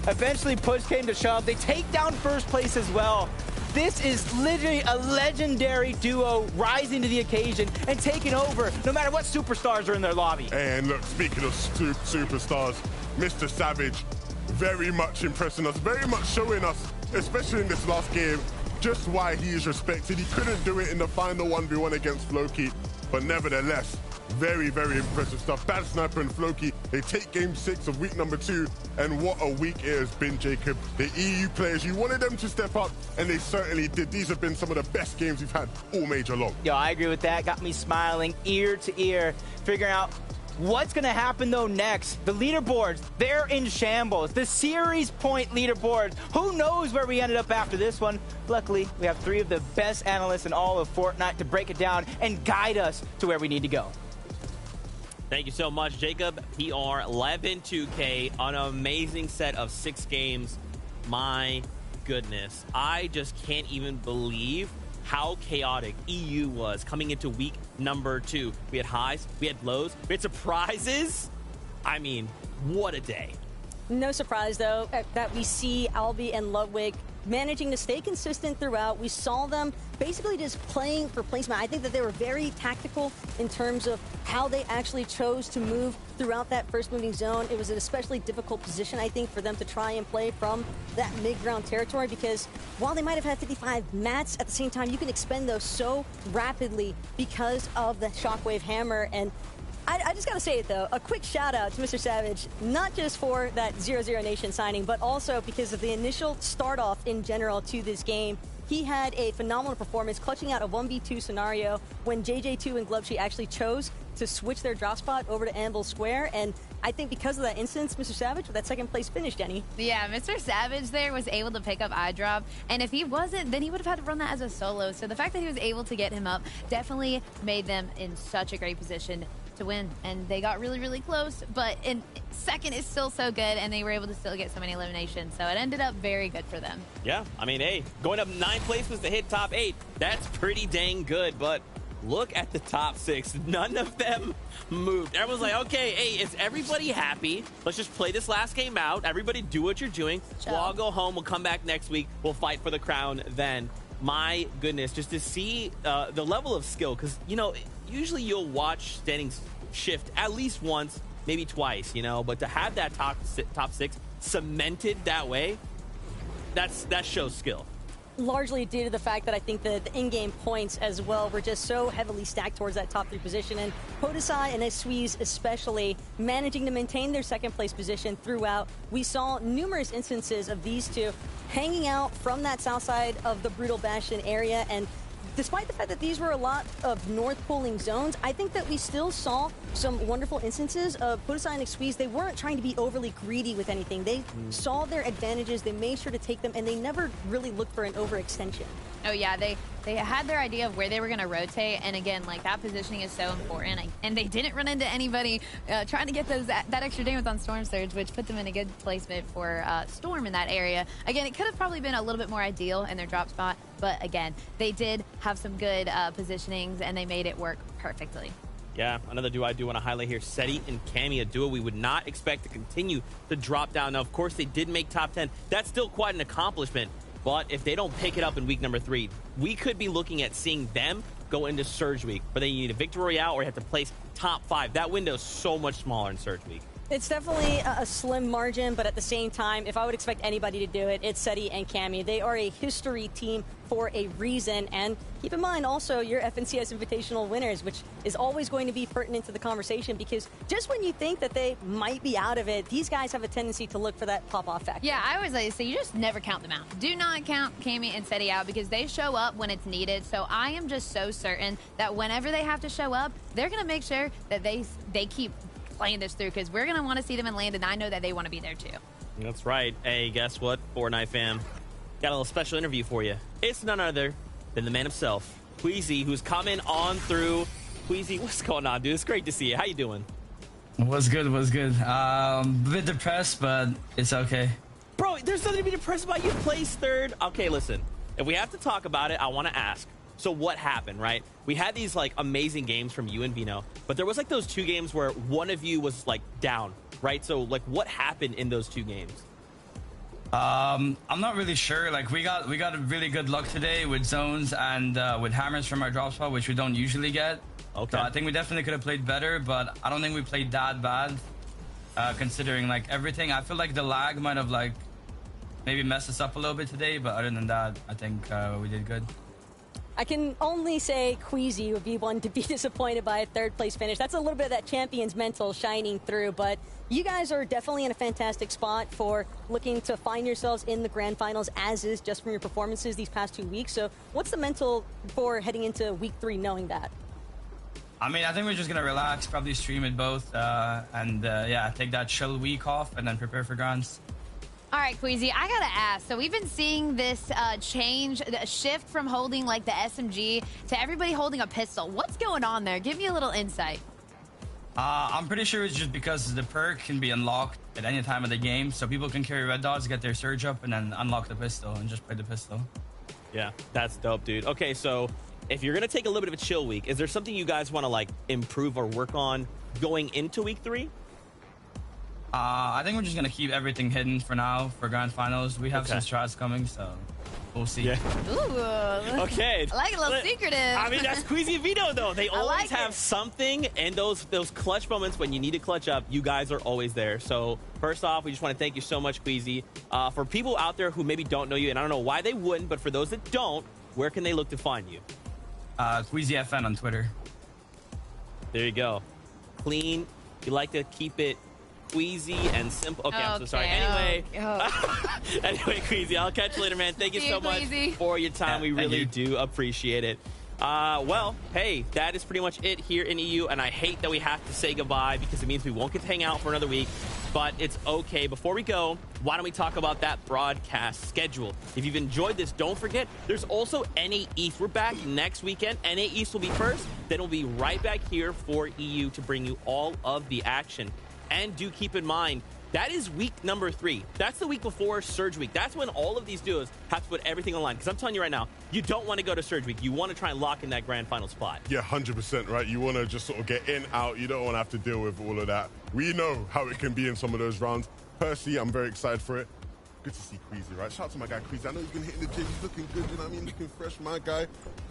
Eventually, push came to shove. They take down first place as well. This is literally a legendary duo rising to the occasion and taking over no matter what superstars are in their lobby. And look, speaking of superstars, Mr. Savage, very much impressing us, very much showing us, especially in this last game, just why he is respected. He couldn't do it in the final 1v1 against Floki, but nevertheless, very, very impressive stuff. Bad Sniper and Floki, they take game 6 of week number 2, and what a week it has been, Jacob. The EU players, you wanted them to step up, and they certainly did. These have been some of the best games we've had all major long. Yo, I agree with that. Got me smiling ear to ear, figuring out what's going to happen, though, next? The leaderboards, they're in shambles. The series point leaderboards, who knows where we ended up after this one? Luckily, we have 3 of the best analysts in all of Fortnite to break it down and guide us to where we need to go. Thank you so much, Jacob. PR11 2K, an amazing set of 6 games. My goodness. I just can't even believe how chaotic EU was coming into week number 2. We had highs, we had lows, we had surprises. I mean, what a day. No surprise, though, that we see Albi and Ludwig managing to stay consistent throughout. We saw them basically just playing for placement. I think that they were very tactical in terms of how they actually chose to move throughout that first moving zone. It was an especially difficult position, I think, for them to try and play from that mid-ground territory, because while they might have had 55 mats, at the same time, you can expend those so rapidly because of the Shockwave Hammer. And I just got to say it, though, a quick shout out to Mr. Savage, not just for that 0-0 Nation signing, but also because of the initial start off in general to this game. He had a phenomenal performance, clutching out a 1v2 scenario when JJ2 and Glubshy actually chose to switch their drop spot over to Anvil Square. And I think because of that instance, Mr. Savage with that second place finish, Jenny. Yeah, Mr. Savage there was able to pick up iDrop, and if he wasn't, then he would have had to run that as a solo. So the fact that he was able to get him up definitely made them in such a great position to win, and they got really, really close, but in second is still so good, and they were able to still get so many eliminations, so it ended up very good for them. Yeah, I mean, hey, going up 9 places to hit top 8, that's pretty dang good, but look at the top 6. None of them moved. Everyone's like, okay, hey, is everybody happy? Let's just play this last game out. Everybody do what you're doing. We'll all go home. We'll come back next week. We'll fight for the crown then. My goodness, just to see the level of skill, because, you know, usually you'll watch standings shift at least once, maybe twice, you know, but to have that top 6 cemented that way, that shows skill. largely due to the fact that I think the in-game points as well were just so heavily stacked towards that top 3 position. And Pettysaiyan and Squeeze especially managing to maintain their second place position throughout. We saw numerous instances of these two hanging out from that south side of the Brutal Bastion area, and despite the fact that these were a lot of north pulling zones, I think that we still saw some wonderful instances of Pettysaiyan and Squeeze. They weren't trying to be overly greedy with anything. They saw their advantages, they made sure to take them, and they never really looked for an overextension. Oh yeah, they had their idea of where they were going to rotate, and again, like, that positioning is so important, and they didn't run into anybody trying to get that extra damage on Storm Surge, which put them in a good placement for Storm in that area. Again, it could have probably been a little bit more ideal in their drop spot, but again, they did have some good positionings, and they made it work perfectly. Yeah, another duo I do want to highlight here, Seti and Cammy, a duo we would not expect to continue to drop down. Now, of course, they did make top 10. That's still quite an accomplishment. But if they don't pick it up in week number 3, we could be looking at seeing them go into Surge Week. But then you need a Victory Royale or you have to place top 5. That window is so much smaller in Surge Week. It's definitely a slim margin, but at the same time, if I would expect anybody to do it, it's Seti and Cammy. They are a history team for a reason, and keep in mind also your FNCS Invitational winners, which is always going to be pertinent to the conversation, because just when you think that they might be out of it, these guys have a tendency to look for that pop-off factor. Yeah, I always like to say, you just never count them out. Do not count Cammy and Seti out, because they show up when it's needed. So I am just so certain that whenever they have to show up, they're going to make sure that they keep playing this through, because we're going to want to see them in land, and I know that they want to be there too. That's right. Hey, guess what, Fortnite fam? Got a little special interview for you. It's none other than the man himself, Queasy, who's coming on through. Queasy, what's going on, dude? It's great to see you. How you doing? What's good? What's good? A bit depressed, but it's okay. Bro, there's nothing to be depressed about. You placed 3rd. Okay, listen. If we have to talk about it, I want to ask. So what happened, right? We had these like amazing games from you and Vino, but there was like those 2 games where one of you was like down, right? So like what happened in those 2 games? I'm not really sure. Like we got a really good luck today with zones and with hammers from our drop spot, which we don't usually get. Okay. So I think we definitely could have played better, but I don't think we played that bad, considering like everything. I feel like the lag might have like maybe messed us up a little bit today, but other than that, I think we did good. I can only say Queasy would be one to be disappointed by a 3rd place finish. That's a little bit of that champion's mental shining through, but you guys are definitely in a fantastic spot for looking to find yourselves in the grand finals, as is just from your performances these past 2 weeks. So what's the mental for heading into week 3 knowing that? I mean, I think we're just going to relax, probably stream it both, and yeah, take that chill week off and then prepare for grands. All right, Queasy, I gotta ask. So we've been seeing this shift from holding like the SMG to everybody holding a pistol. What's going on there? Give me a little insight. I'm pretty sure it's just because the perk can be unlocked at any time of the game, so people can carry red dots, get their surge up, and then unlock the pistol and just play the pistol. Yeah, that's dope, dude. Okay, so if you're gonna take a little bit of a chill week, is there something you guys want to like improve or work on going into week 3? I think we're just going to keep everything hidden for now for grand finals. We have some strats coming, so we'll see. Yeah. Ooh. Okay. I like a little secretive. I mean, that's Queasy and Vito, though. They always like have it. something, and those clutch moments when you need to clutch up, you guys are always there. So first off, we just want to thank you so much, Queasy. For people out there who maybe don't know you, and I don't know why they wouldn't, but for those that don't, where can they look to find you? QueasyFN on Twitter. There you go. Clean. You like to keep it Queasy and simple. Okay, I'm so sorry. Anyway, anyway, Queasy, I'll catch you later, man. Thank you so much for your time. We really do appreciate it. Well, hey, that is pretty much it here in EU, and I hate that we have to say goodbye because it means we won't get to hang out for another week, but it's okay. Before we go, why don't we talk about that broadcast schedule? If you've enjoyed this, don't forget, there's also NA East. We're back next weekend. NA East will be first, then we'll be right back here for EU to bring you all of the action. And do keep in mind, that is week number 3. That's the week before Surge Week. That's when all of these duos have to put everything online. Because I'm telling you right now, you don't want to go to Surge Week. You want to try and lock in that grand final spot. Yeah, 100%, right? You want to just sort of get in, out. You don't want to have to deal with all of that. We know how it can be in some of those rounds. Personally, I'm very excited for it. Good to see Queasy, right? Shout out to my guy Queasy. I know he's been hitting the gym. He's looking good, you know what I mean? Looking fresh, my guy.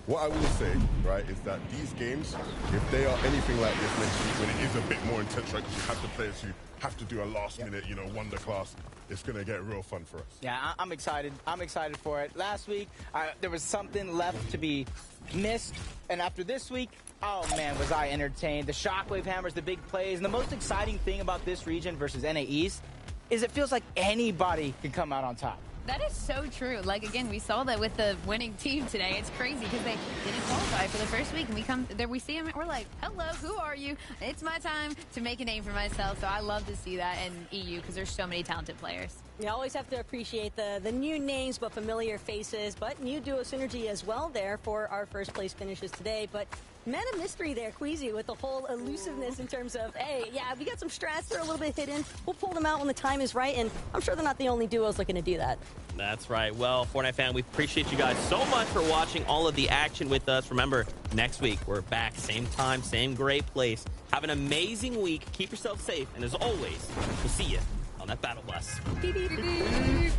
What I will say, right, is that these games, if they are anything like this next week, when it is a bit more intense, right, because you have the players who have to do a last-minute, you know, wonder class, it's going to get real fun for us. Yeah, I'm excited. I'm excited for it. Last week, there was something left to be missed, and after this week, oh man, was I entertained. The shockwave hammers, the big plays, and the most exciting thing about this region versus NA East is it feels like anybody can come out on top. That is so true. Like, again, we saw that with the winning team today. It's crazy because they didn't qualify for the first week, and we come there, we see them, and we're like, hello, who are you? It's my time to make a name for myself. So I love to see that in EU because there's so many talented players. You always have to appreciate the new names but familiar faces, but new duo synergy as well there for our first place finishes today. But man of mystery there, Queasy, with the whole elusiveness in terms of, hey, yeah, we got some strats, they're a little bit hidden. We'll pull them out when the time is right, and I'm sure they're not the only duos looking to do that. That's right. Well, Fortnite fan, we appreciate you guys so much for watching all of the action with us. Remember, next week, we're back, same time, same great place. Have an amazing week. Keep yourself safe, and as always, we'll see you on that battle bus. Beep, beep, beep.